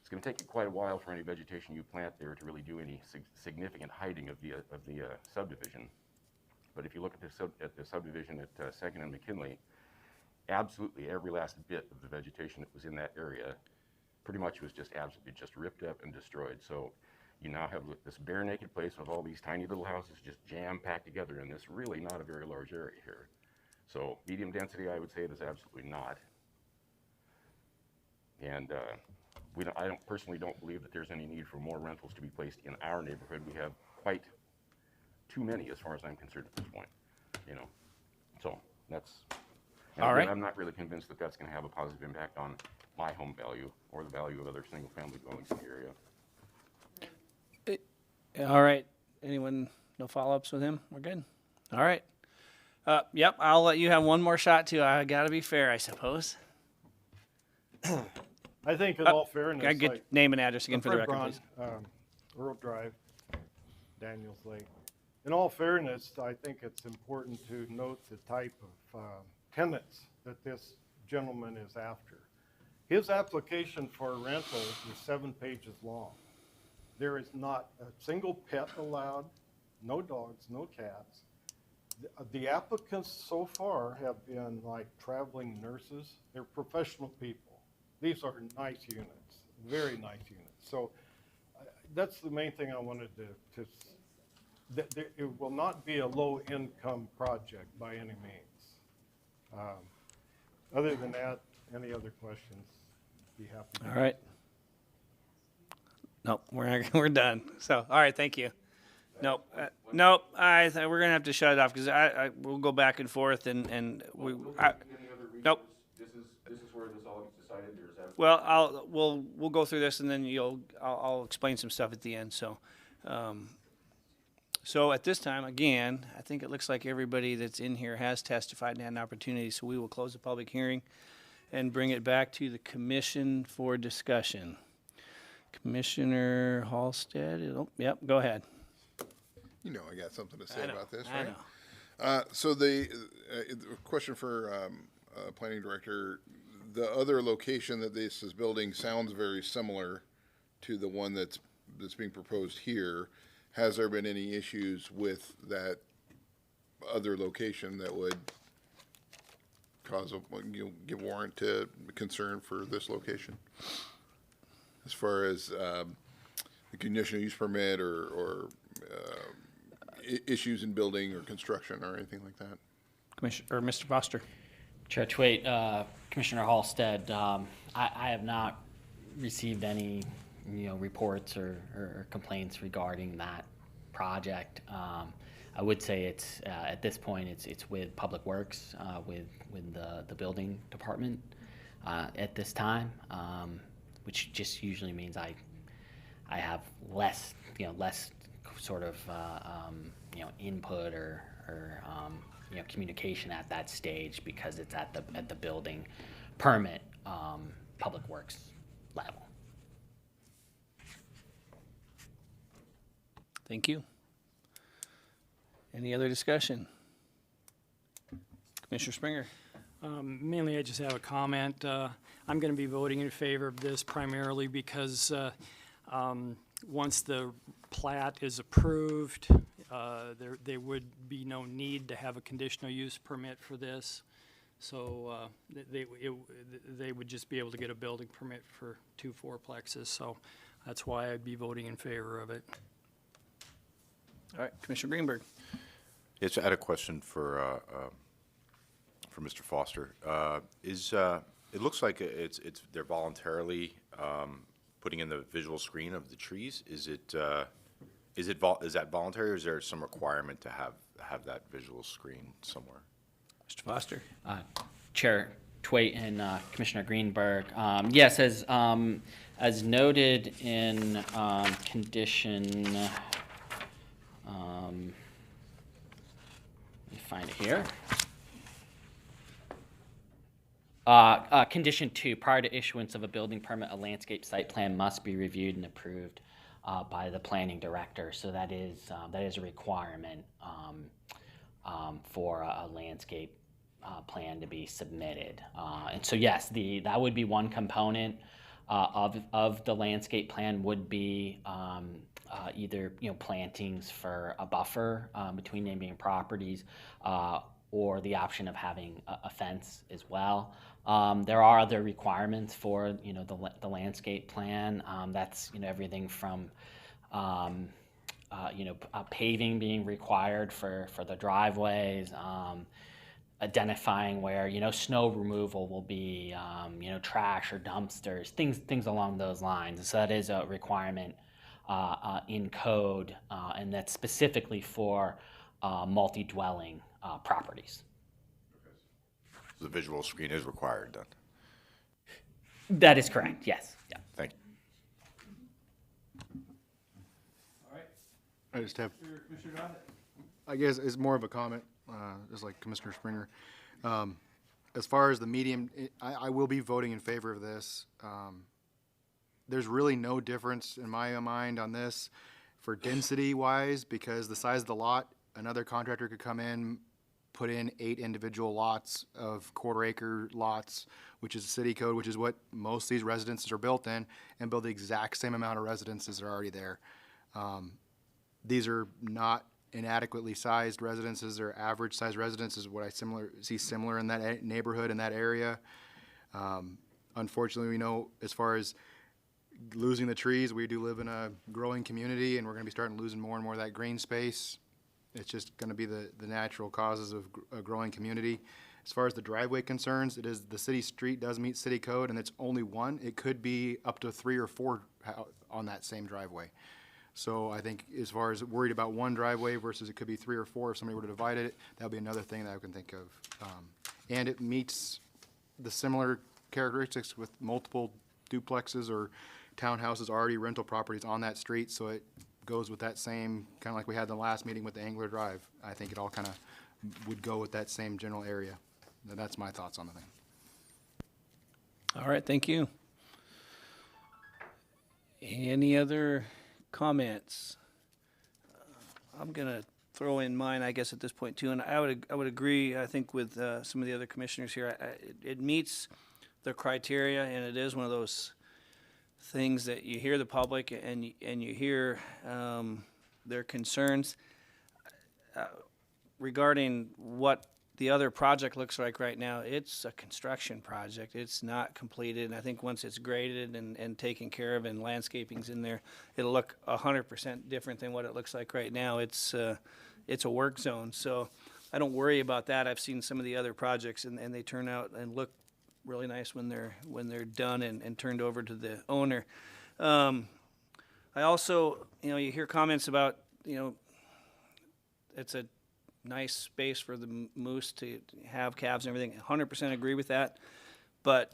it's going to take you quite a while for any vegetation you plant there to really do any significant hiding of the subdivision. But if you look at the subdivision at 2nd and McKinley, absolutely every last bit of the vegetation that was in that area pretty much was just absolutely just ripped up and destroyed. So you now have this bare naked place with all these tiny little houses just jam-packed together in this really not a very large area here. So medium density, I would say it is absolutely not. And I personally don't believe that there's any need for more rentals to be placed in our neighborhood. We have quite too many as far as I'm concerned at this point, you know. So that's, and All again, right. I'm not really convinced that that's going to have a positive impact on my home value or the value of other single-family dwellings in the area. All right. Anyone, no follow-ups with him? We're good? All right. Yep, I'll let you have one more shot too. I gotta be fair, I suppose. I think in all fairness, Gotta get like, name and address again for the Fred record, Braun, please. Earl Drive, Daniels Lake. In all fairness, I think it's important to note the type of tenants that this gentleman is after. His application for a rental is 7 pages long. There is not a single pet allowed, no dogs, no cats. The applicants so far have been like traveling nurses. They're professional people. These are nice units, very nice units. So that's the main thing I wanted it will not be a low-income project by any means. Other than that, any other questions? Be happy. All right. Nope, we're done. So, all right, thank you. Nope, nope. We're gonna have to shut it off because we'll go back and forth and we. Nope. This is where this all gets decided, or is that? Well, we'll go through this and then I'll explain some stuff at the end. So, so at this time, again, I think it looks like everybody that's in here has testified and had an opportunity. So we will close the public hearing and bring it back to the commission for discussion. Commissioner Halstead. Oh, yep. Go ahead. You know, I got something to say I know, about this, I right? know. So the question for planning director, the other location that this is building sounds very similar to the one that's being proposed here. Has there been any issues with that other location that would cause give warrant to concern for this location? As far as the conditional use permit or issues in building or construction or anything like that? Commissioner or Mr. Foster. Chair Twait, Commissioner Halstead, I have not received any, reports or complaints regarding that project. I would say it's at this point it's with Public Works, with the building department at this time, which just usually means I have less sort of input or communication at that stage because it's at the building permit Public Works level. Thank you. Any other discussion? Commissioner Springer. Mainly, I just have a comment. I'm going to be voting in favor of this primarily because once the plat is approved, there would be no need to have a conditional use permit for this. So they would just be able to get a building permit for 2 fourplexes. So that's why I'd be voting in favor of it. All right, Commissioner Greenberg. Yes, I had a question for Mr. Foster. It looks like they're voluntarily putting in the visual screen of the trees. Is that voluntary, or is there some requirement to have that visual screen somewhere? Mr. Foster. Chair Twait and Commissioner Greenberg. Yes, as noted in condition. Let me find it here. Condition 2, prior to issuance of a building permit, a landscape site plan must be reviewed and approved by the planning director. So that is a requirement for a landscape plan to be submitted. And so yes, that would be one component of the landscape plan would be either plantings for a buffer between neighboring properties, or the option of having a fence as well. There are other requirements for, the landscape plan. That's, everything from, paving being required for the driveways, identifying where, snow removal will be, trash or dumpsters, things along those lines. So that is a requirement in code, and that's specifically for multi-dwelling properties. The visual screen is required then. That is correct, yes. Yeah. Thank you. I just have, I guess it's more of a comment, just like Commissioner Springer. As far as the medium, I will be voting in favor of this. There's really no difference in my mind on this for density wise, because the size of the lot, another contractor could come in, put in 8 individual lots of quarter-acre lots, which is a city code, which is what most of these residences are built in, and build the exact same amount of residences that are already there. These are not inadequately sized residences. They're average sized residences, what I see similar in that neighborhood, in that area. Unfortunately, we know as far as losing the trees, we do live in a growing community, and we're going to be starting losing more and more of that green space. It's just going to be the natural causes of a growing community. As far as the driveway concerns, it is the city street does meet city code, and it's only one. It could be up to 3 or 4 on that same driveway. So I think as far as worried about one driveway versus it could be 3 or 4 if somebody were to divide it, that would be another thing that I can think of. And it meets the similar characteristics with multiple duplexes or townhouses, already rental properties on that street, so it goes with that same, kind of like we had in the last meeting with the Angler Drive. I think it all kind of would go with that same general area. That's my thoughts on the thing. All right, thank you. Any other comments? I'm gonna throw in mine, I guess, at this point too, and I would agree, I think, with some of the other commissioners here. It meets the criteria, and it is one of those things that you hear the public and you hear their concerns regarding what the other project looks like right now. It's a construction project. It's not completed, and I think once it's graded and taken care of and landscaping's in there, it'll look 100% different than what it looks like right now. It's a work zone, so I don't worry about that. I've seen some of the other projects, and they turn out and look really nice when they're done and turned over to the owner. I also, you hear comments about, it's a nice space for the moose to have calves and everything. 100% agree with that, but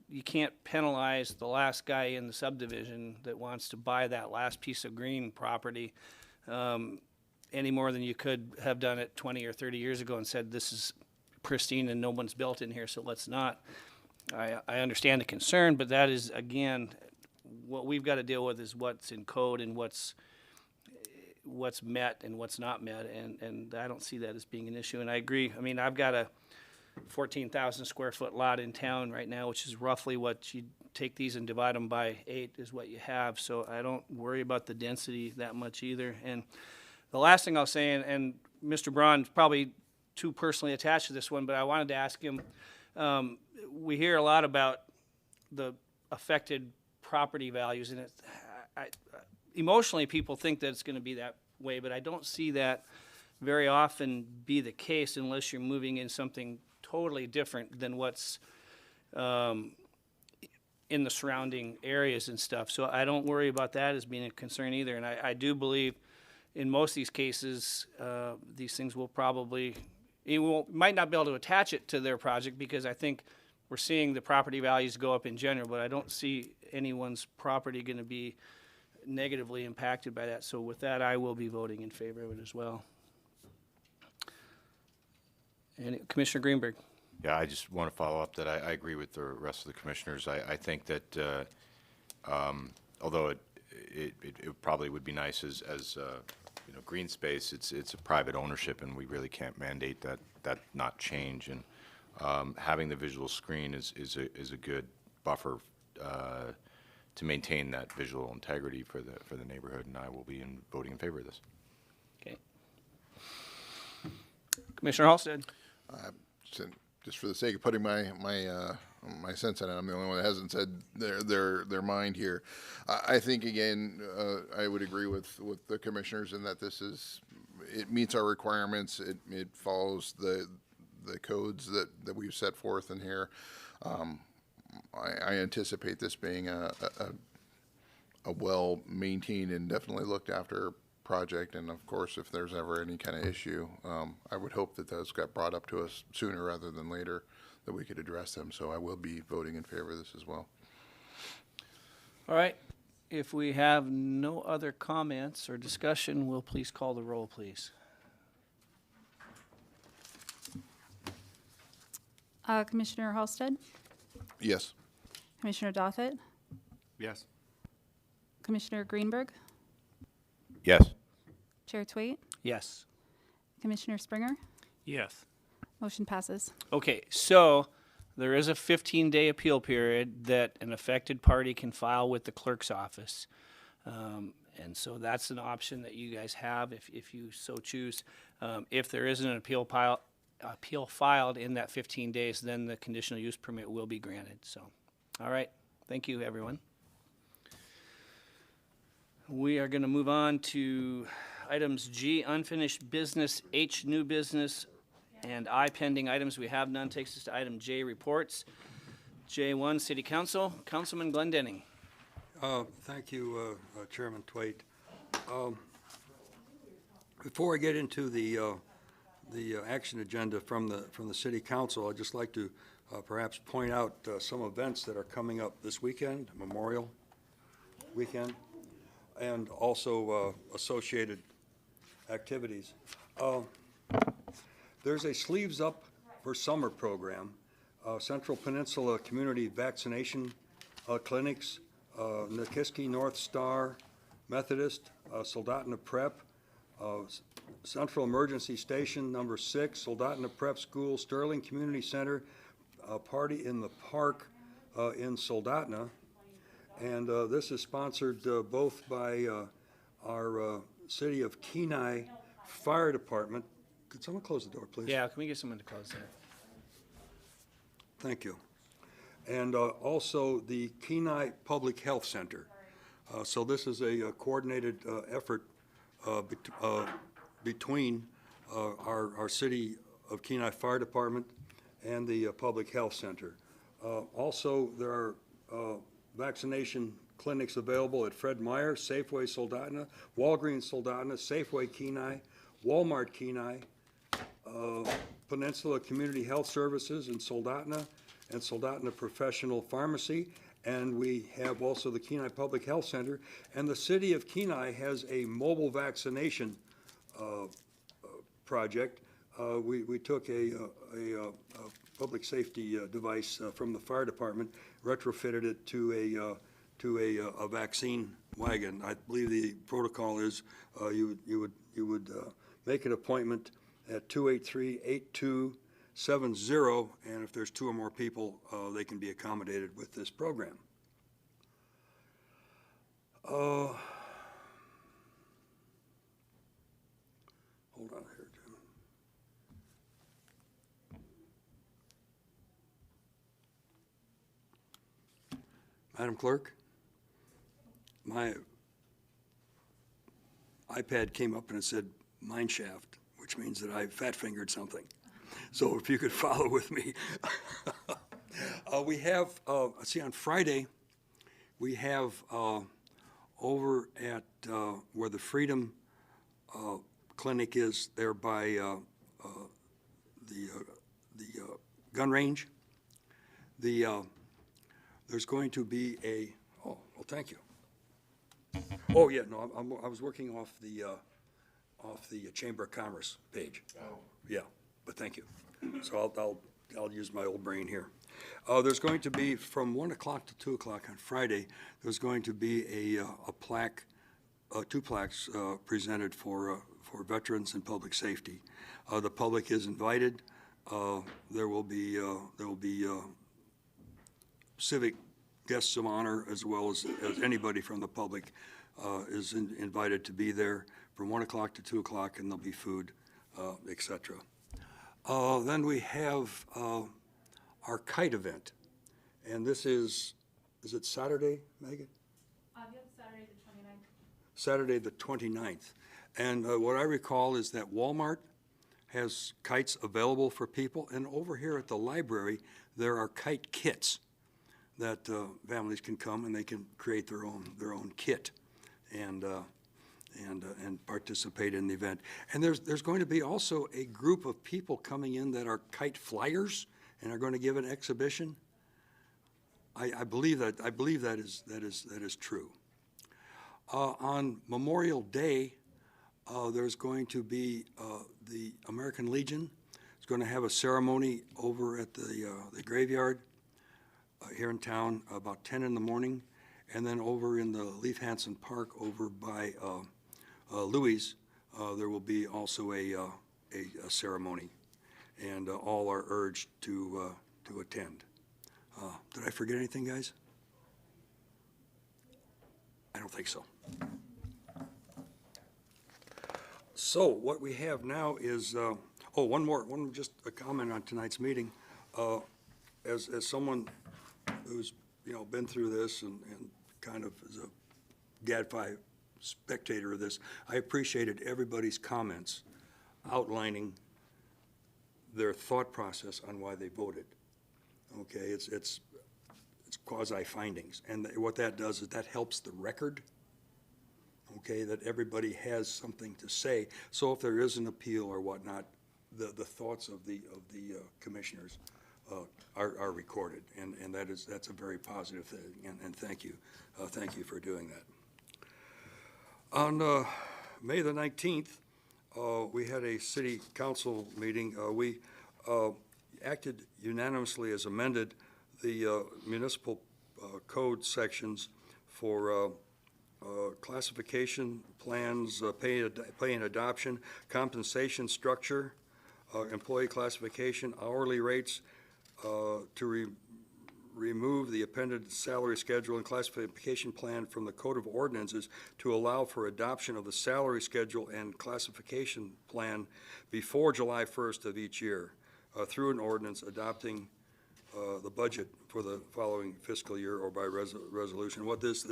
you can't penalize the last guy in the subdivision that wants to buy that last piece of green property any more than you could have done it 20 or 30 years ago and said, this is pristine and no one's built in here, so let's not. I understand the concern, but that is, again, what we've got to deal with is what's in code and what's met and what's not met, and I don't see that as being an issue. And I agree. I mean, I've got a 14,000 square foot lot in town right now, which is roughly what you take these and divide them by 8 is what you have. So I don't worry about the density that much either. And the last thing I'll say, and Mr. Braun's probably too personally attached to this one, but I wanted to ask him, we hear a lot about the affected property values, and emotionally people think that it's going to be that way, but I don't see that very often be the case unless you're moving in something totally different than what's in the surrounding areas and stuff. So I don't worry about that as being a concern either. And I do believe in most of these cases, these things will probably, might not be able to attach it to their project because I think we're seeing the property values go up in general, but I don't see anyone's property going to be negatively impacted by that. So with that, I will be voting in favor of it as well. And Commissioner Greenberg. Yeah, I just want to follow up that I agree with the rest of the commissioners. I think that although it probably would be nice as green space, it's a private ownership, and we really can't mandate that not change. And having the visual screen is a good buffer to maintain that visual integrity for the neighborhood, and I will be voting in favor of this. Okay. Commissioner Halsted? Just for the sake of putting my sense on it, I'm the only one that hasn't said their mind here. I think again, I would agree with the commissioners in that it meets our requirements. It follows the codes that we've set forth in here. I anticipate this being a well-maintained and definitely looked after project, and of course, if there's ever any kind of issue, I would hope that those got brought up to us sooner rather than later, that we could address them. So I will be voting in favor of this as well. All right. If we have no other comments or discussion, we'll please call the roll, please. Commissioner Halsted? Yes. Commissioner Dothett? Yes. Commissioner Greenberg? Yes. Chair Tweet? Yes. Commissioner Springer? Yes. Motion passes. Okay, so there is a 15-day appeal period that an affected party can file with the clerk's office. And so that's an option that you guys have if you so choose. If there isn't an appeal filed in that 15 days, then the conditional use permit will be granted. So, all right. Thank you, everyone. We are going to move on to items G, unfinished business, H, new business, and I, pending items. We have none. Takes us to item J, reports. J1, City Council. Councilman Glendenning. Thank you, Chairman Twait. Before I get into the action agenda from the City Council, I'd just like to perhaps point out some events that are coming up this weekend, Memorial Weekend, and also associated activities. There's a Sleeves Up for Summer program, Central Peninsula Community Vaccination Clinics, Nikiski North Star Methodist, Soldotna Prep, Central Emergency Station number 6, Soldotna Prep School, Sterling Community Center, Party in the Park in Soldotna. And this is sponsored both by our City of Kenai Fire Department. Could someone close the door, please? Yeah, can we get someone to close that? Thank you. And also the Kenai Public Health Center. So this is a coordinated effort between our City of Kenai Fire Department and the Public Health Center. Also, there are vaccination clinics available at Fred Meyer, Safeway Soldotna, Walgreens Soldotna, Safeway Kenai, Walmart Kenai, Peninsula Community Health Services in Soldotna, and Soldotna Professional Pharmacy. And we have also the Kenai Public Health Center. And the City of Kenai has a mobile vaccination project. We took a public safety device from the fire department, retrofitted it to a vaccine wagon. I believe the protocol is you would make an appointment at 283-8270, and if there's 2 or more people, they can be accommodated with this program. Hold on here, Jim. Madam Clerk, my iPad came up and it said mine shaft, which means that I fat-fingered something. So if you could follow with me. We have, see, on Friday, we have over at where the Freedom Clinic is, there by the gun range. There's going to be a, oh, well, thank you. Oh, yeah, no, I was working off the Chamber of Commerce page. Oh. Yeah, but thank you. So I'll use my old brain here. There's going to be, from 1 o'clock to 2 o'clock on Friday, there's going to be a plaque, 2 plaques presented for veterans and public safety. The public is invited. There will be civic guests of honor, as well as anybody from the public is invited to be there from 1 o'clock to 2 o'clock, and there'll be food, et cetera. Then we have our kite event. And this is it Saturday, Megan? Yep, Saturday the 29th. Saturday, the 29th. And what I recall is that Walmart has kites available for people. And over here at the library, there are kite kits that families can come and they can create their own kit and participate in the event. And there's going to be also a group of people coming in that are kite flyers and are going to give an exhibition. I believe that is true. On Memorial Day, there's going to be the American Legion is going to have a ceremony over at the graveyard here in town about 10 in the morning, and then over in the Leif Hansen Park over by Louis, there will be also a ceremony, and all are urged to attend. Did I forget anything, guys? I don't think so. So what we have now is, just a comment on tonight's meeting. As someone who's, been through this and kind of is a gadfly spectator of this, I appreciated everybody's comments outlining their thought process on why they voted. Okay, it's quasi findings, and what that does is that helps the record. Okay, that everybody has something to say. So if there is an appeal or whatnot, the thoughts of the commissioners are recorded, and that's a very positive thing. And thank you for doing that. On May the 19th, we had a city council meeting. We acted unanimously as amended the municipal code sections for classification plans, pay and adoption, compensation structure, employee classification, hourly rates, to remove the appended salary schedule and classification plan from the Code of Ordinances to allow for adoption of the salary schedule and classification plan before July 1st of each year through an ordinance adopting the budget for the following fiscal year or by resolution. What this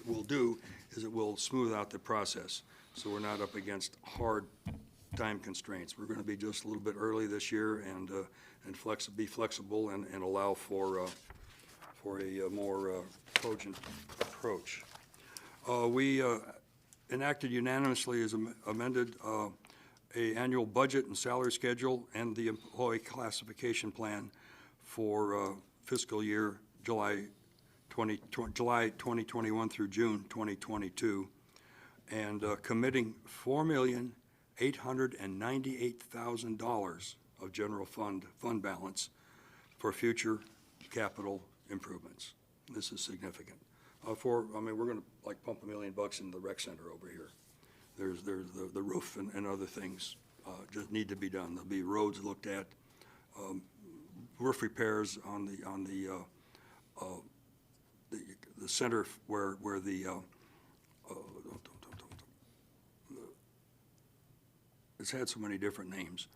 will do is it will smooth out the process, so we're not up against hard time constraints. We're going to be just a little bit early this year and be flexible and allow for a more cogent approach. We enacted unanimously as amended a annual budget and salary schedule and the employee classification plan for fiscal year July 2021 through June 2022, and committing $4,898,000 of general fund balance for future capital improvements. This is significant. We're going to pump $1 million in the rec center over here. There's the roof and other things just need to be done. There'll be roads looked at. Roof repairs on the center where the it's had so many different names.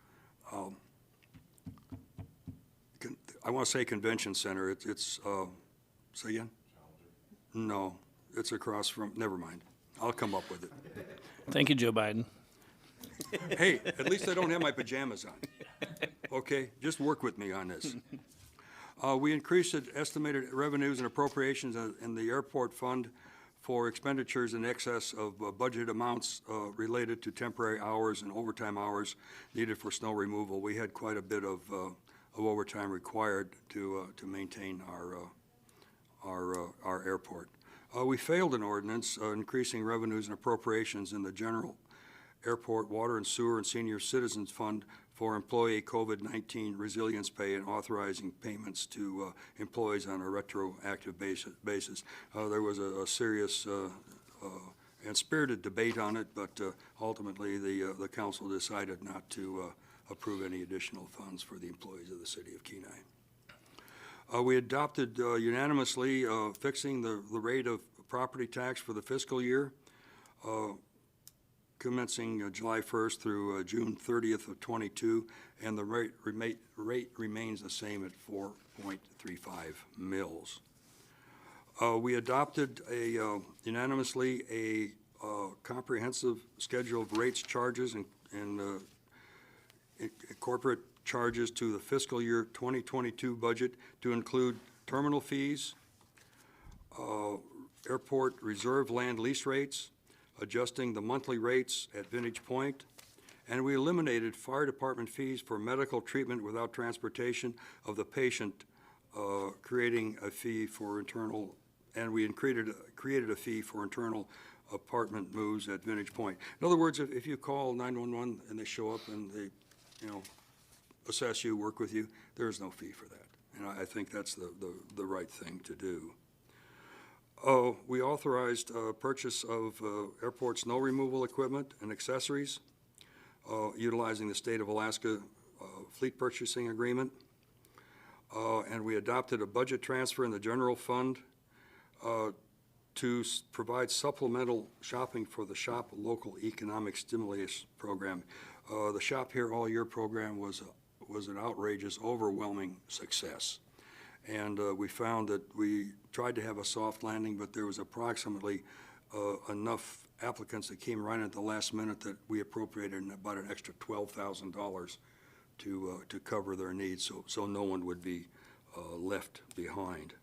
I want to say convention center. It's say again? No, it's across from. Never mind. I'll come up with it. Thank you, Joe Biden. Hey, at least I don't have my pajamas on. Okay, just work with me on this. We increased estimated revenues and appropriations in the airport fund for expenditures in excess of budget amounts related to temporary hours and overtime hours needed for snow removal. We had quite a bit of overtime required to maintain our airport. We failed an ordinance increasing revenues and appropriations in the general airport, water and sewer, and senior citizens fund for employee COVID-19 resilience pay and authorizing payments to employees on a retroactive basis. There was a serious and spirited debate on it, but ultimately the council decided not to approve any additional funds for the employees of the city of Kenai. We adopted unanimously fixing the rate of property tax for the fiscal year. commencing July 1st through June 30th of '22, and the rate remains the same at 4.35 mils. We adopted unanimously a comprehensive schedule of rates, charges, and corporate charges to the fiscal year 2022 budget to include terminal fees, airport reserve land lease rates, adjusting the monthly rates at Vintage Point, and we eliminated fire department fees for medical treatment without transportation of the patient, creating a fee for internal, and we created a fee for internal apartment moves at Vintage Point. In other words, if you call 911 and they show up and they, assess you, work with you, there is no fee for that. And I think that's the right thing to do. We authorized purchase of airport snow removal equipment and accessories, utilizing the State of Alaska Fleet Purchasing Agreement. And we adopted a budget transfer in the general fund to provide supplemental shopping for the Shop Local Economic Stimulus Program. The Shop Here All Year program was an outrageous, overwhelming success. And we found that we tried to have a soft landing, but there was approximately enough applicants that came right at the last minute that we appropriated about an extra $12,000 to cover their needs, so no one would be left behind.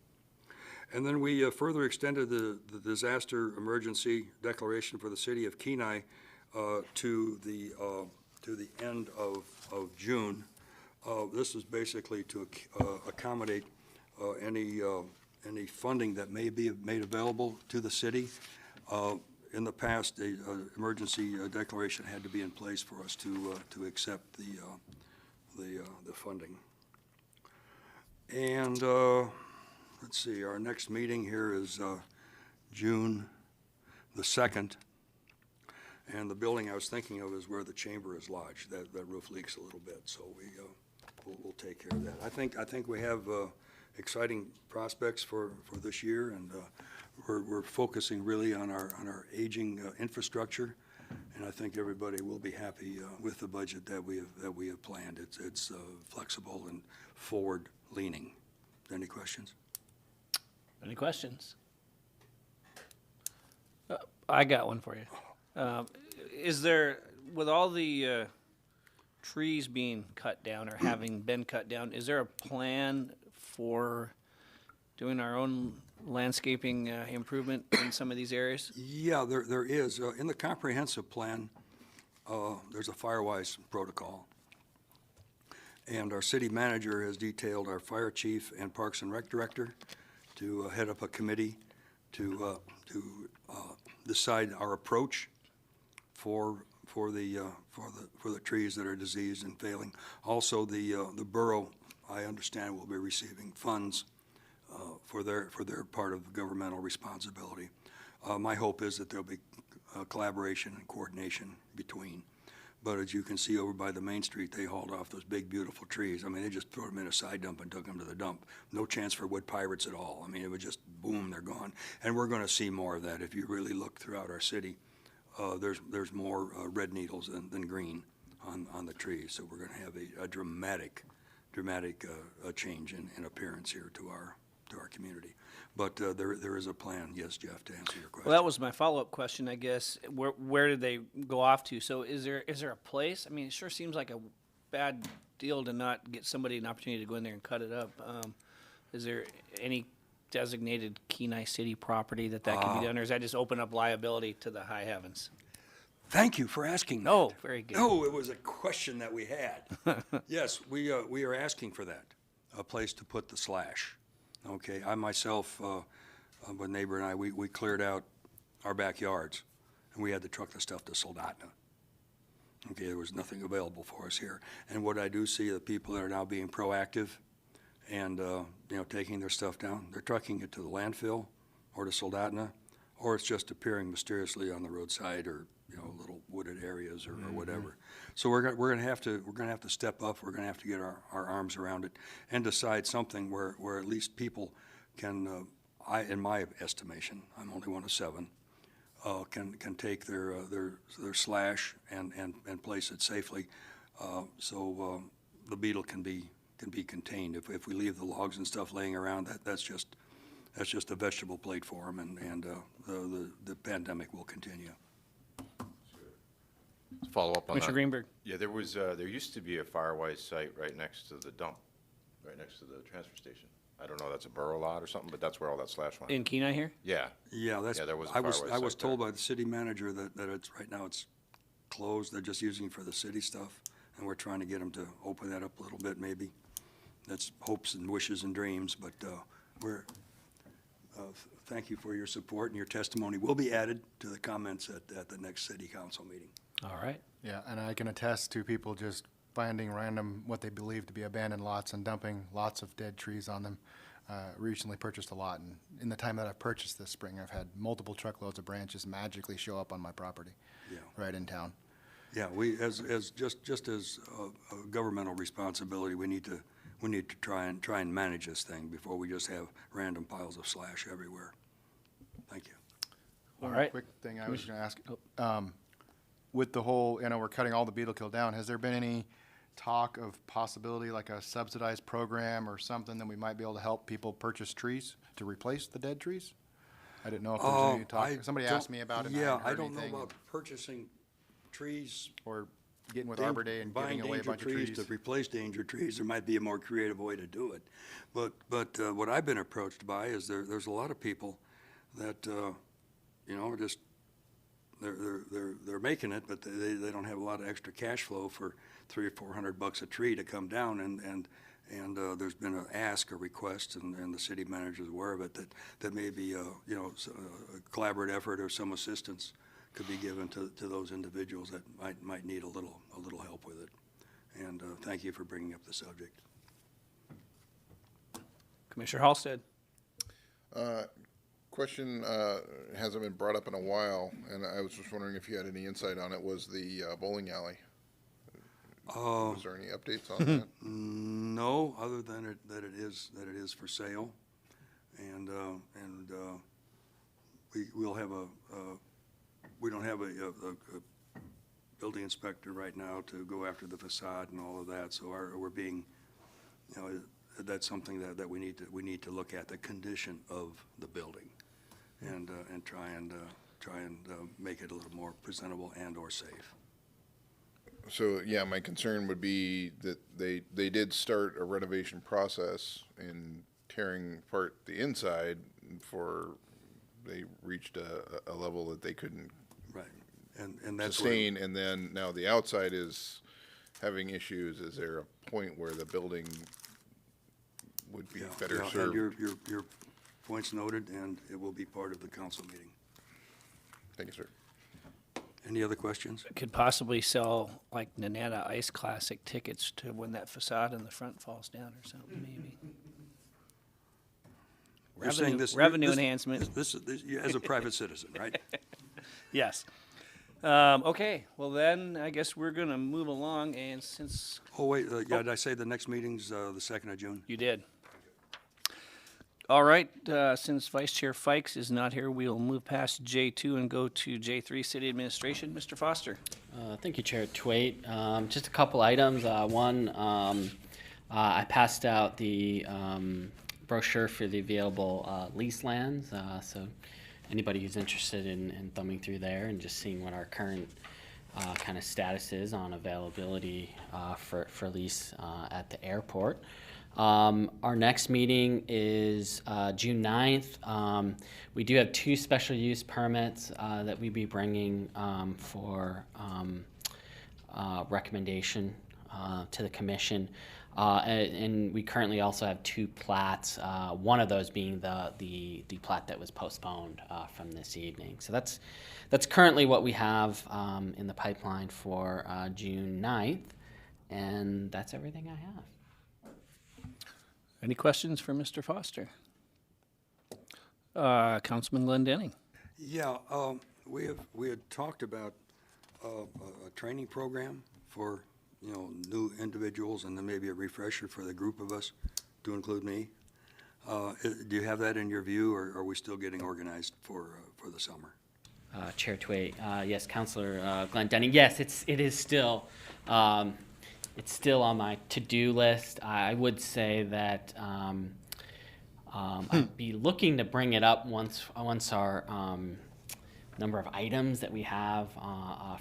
And then we further extended the disaster emergency declaration for the city of Kenai to the end of June. This is basically to accommodate any funding that may be made available to the city. In the past, the emergency declaration had to be in place for us to accept the funding. And let's see, our next meeting here is June the 2nd. And the building I was thinking of is where the chamber is lodged. That roof leaks a little bit, so we'll take care of that. I think we have exciting prospects for this year, and we're focusing really on our aging infrastructure, and I think everybody will be happy with the budget that we have planned. It's flexible and forward-leaning. Any questions? Any questions? I got one for you. Is there, with all the trees being cut down or having been cut down, is there a plan for doing our own landscaping improvement in some of these areas? Yeah, there is. In the comprehensive plan, there's a Firewise protocol. And our city manager has detailed our fire chief and Parks and Rec director to head up a committee to decide our approach for the trees that are diseased and failing. Also, the borough, I understand, will be receiving funds for their part of governmental responsibility. My hope is that there'll be collaboration and coordination between. But as you can see over by the Main Street, they hauled off those big, beautiful trees. I mean, they just threw them in a side dump and took them to the dump. No chance for wood pirates at all. I mean, it was just boom, they're gone. And we're going to see more of that if you really look throughout our city. There's more red needles than green on the trees. So we're going to have a dramatic change in appearance here to our community. But there is a plan, yes, Jeff, to answer your question. Well, that was my follow-up question, I guess. Where did they go off to? So is there a place? I mean, it sure seems like a bad deal to not get somebody an opportunity to go in there and cut it up. Is there any designated Kenai City property that can be done, or does that just open up liability to the high heavens? Thank you for asking that. No, very good. No, it was a question that we had. Yes, we are asking for that, a place to put the slash. Okay, I myself, my neighbor and I, we cleared out our backyards, and we had to truck the stuff to Soldotna. Okay, there was nothing available for us here. And what I do see, the people that are now being proactive and, taking their stuff down, they're trucking it to the landfill or to Soldotna, or it's just appearing mysteriously on the roadside or, little wooded areas or whatever. So we're going to have to step up. We're going to have to get our arms around it and decide something where at least people can, in my estimation, I'm only one of 7, can take their slash and place it safely. So the beetle can be contained. If we leave the logs and stuff laying around, that's just a vegetable plate for them, and the pandemic will continue. Follow up on that. Commissioner Greenberg. Yeah, there used to be a Firewise site right next to the dump, right next to the transfer station. I don't know, that's a borough lot or something, but that's where all that slash went. In Kenai here? Yeah. Yeah, there was a I was Firewise site told there. by the city manager that it's, right now it's closed. They're just using it for the city stuff, and we're trying to get them to open that up a little bit, maybe. That's hopes and wishes and dreams, but thank you for your support, and your testimony will be added to the comments at the next city council meeting. All right. Yeah, and I can attest to people just finding random, what they believe to be abandoned lots and dumping lots of dead trees on them. Recently purchased a lot, and in the time that I've purchased this spring, I've had multiple truckloads of branches magically show up on my property, right in town. Yeah, we, as just as a governmental responsibility, we need to try and manage this thing before we just have random piles of slash everywhere. Thank you. All right. Quick thing I was gonna ask, with the whole, we're cutting all the beetle kill down, has there been any talk of possibility like a subsidized program or something that we might be able to help people purchase trees to replace the dead trees? I didn't know if there's any talk, somebody asked me about it. and Yeah, hadn't I heard don't know anything. about purchasing trees. Or getting with Arbor Day and Buying giving away a danger bunch of trees trees. to replace danger trees, there might be a more creative way to do it. But what I've been approached by is there's a lot of people that, just, they're making it, but they don't have a lot of extra cash flow for $300 or $400 a tree to come down, and there's been a request, and the city manager is aware of it, that maybe, a collaborative effort or some assistance could be given to those individuals that might need a little help with it. And thank you for bringing up the subject. Commissioner Halstead. Question hasn't been brought up in a while, and I was just wondering if you had any insight on it, was the bowling alley. Was there any updates on that? No, other than that it is for sale, and we'll have we don't have a building inspector right now to go after the facade and all of that, so we're being, that's something that we need to look at, the condition of the building, and try and make it a little more presentable and or safe. So, yeah, my concern would be that they did start a renovation process in tearing apart the inside before they reached a level that they couldn't Right, and that's where, sustain, and then now the outside is having issues. Is there a point where the building would be better and served? your point's noted, and it will be part of the council meeting. Thank you, sir. Any other questions? Could possibly sell like Nanana Ice Classic tickets to when that facade in the front falls down or something, maybe. You're saying Revenue enhancement. This as a private citizen, right? Yes. Okay, well then, I guess we're gonna move along, and since Oh, wait, did I say the next meeting's the 2nd of June? you did. All right, since Vice Chair Fikes is not here, we'll move past J2 and go to J3, City Administration. Mr. Foster. Thank you, Chair Twait. Just a couple items. One, I passed out the brochure for the available lease lands. So anybody who's interested in thumbing through there and just seeing what our current kind of status is on availability for lease at the airport. Our next meeting is June 9th. We do have 2 special use permits that we'll be bringing for recommendation to the commission. And we currently also have 2 plats, one of those being the plat that was postponed from this evening. So that's currently what we have in the pipeline for June 9th, and that's everything I have. Any questions for Mr. Foster? Councilman Glendenning. Yeah, we had talked about a training program for new individuals, and then maybe a refresher for the group of us, to include me. Do you have that in your view, or are we still getting organized for the summer? Chair Twait, yes, Councilor Glenn Dunning, yes, it is still, it's still on my to-do list. I would say that I'd be looking to bring it up once our number of items that we have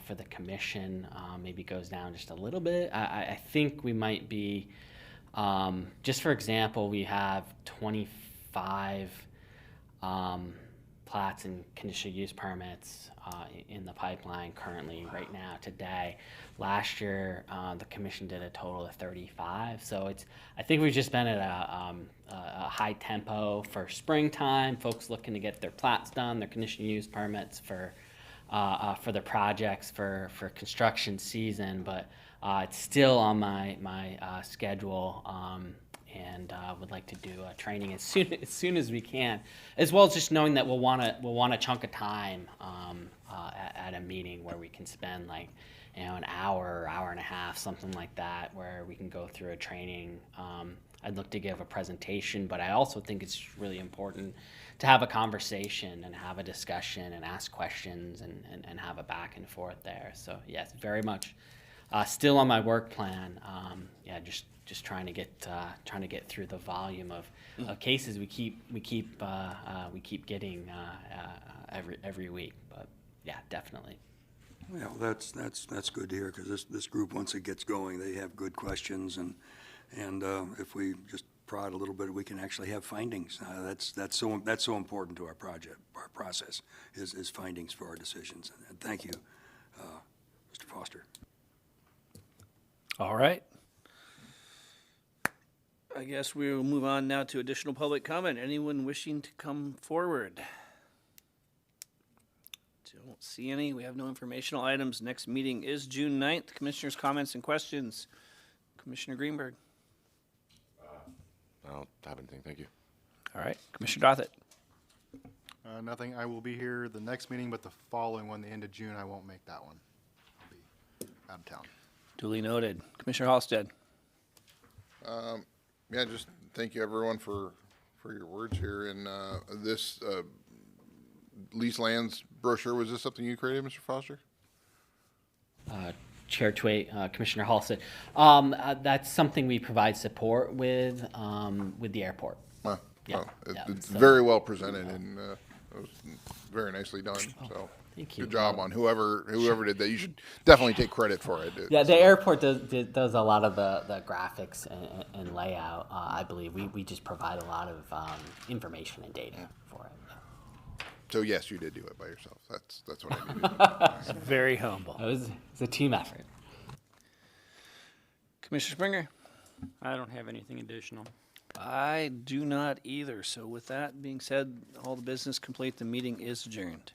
for the commission maybe goes down just a little bit. I think we might be, just for example, we have 25 plats and conditional use permits in the pipeline currently right now today. Last year, the commission did a total of 35. So I think we've just been at a high tempo for springtime. Folks looking to get their plats done, their conditional use permits for the projects for construction season. But it's still on my schedule. And would like to do training as soon as we can, as well as just knowing that we'll want a chunk of time at a meeting where we can spend like an hour and a half, something like that, where we can go through a training. I'd look to give a presentation, but I also think it's really important to have a conversation and have a discussion and ask questions and have a back and forth there. So yes, very much still on my work plan. Just trying to get through the volume of cases we keep getting every week. But yeah, definitely. Well, that's good to hear, because this group, once it gets going, they have good questions, and if we just prod a little bit, we can actually have findings. That's so important to our process is findings for our decisions. And thank you, Mr. Foster. All right. I guess we will move on now to additional public comment. Anyone wishing to come forward? Don't see any. We have no informational items. Next meeting is June 9th. Commissioners' comments and questions. Commissioner Greenberg. I don't have anything, thank you. All right. Commissioner Dothett. Nothing. I will be here the next meeting, but the following one, the end of June, I won't make that one. I'll be out of town. Duly noted. Commissioner Halsted. Yeah, just thank you everyone for your words here. And this lease lands brochure, was this something you created, Mr. Foster? Chair Twait, Commissioner Halsted. That's something we provide support with the airport. It's very well presented, and it was very nicely done. So thank you. Good job on whoever did that. You should definitely take credit for it. Yeah, the airport does a lot of the graphics and layout. I believe we just provide a lot of information and data for it. So yes, you did do it by yourself. That's what I mean. Very humble. It's a team effort. Commissioner Springer. I don't have anything additional. I do not either. So with that being said, all the business complete. The meeting is adjourned.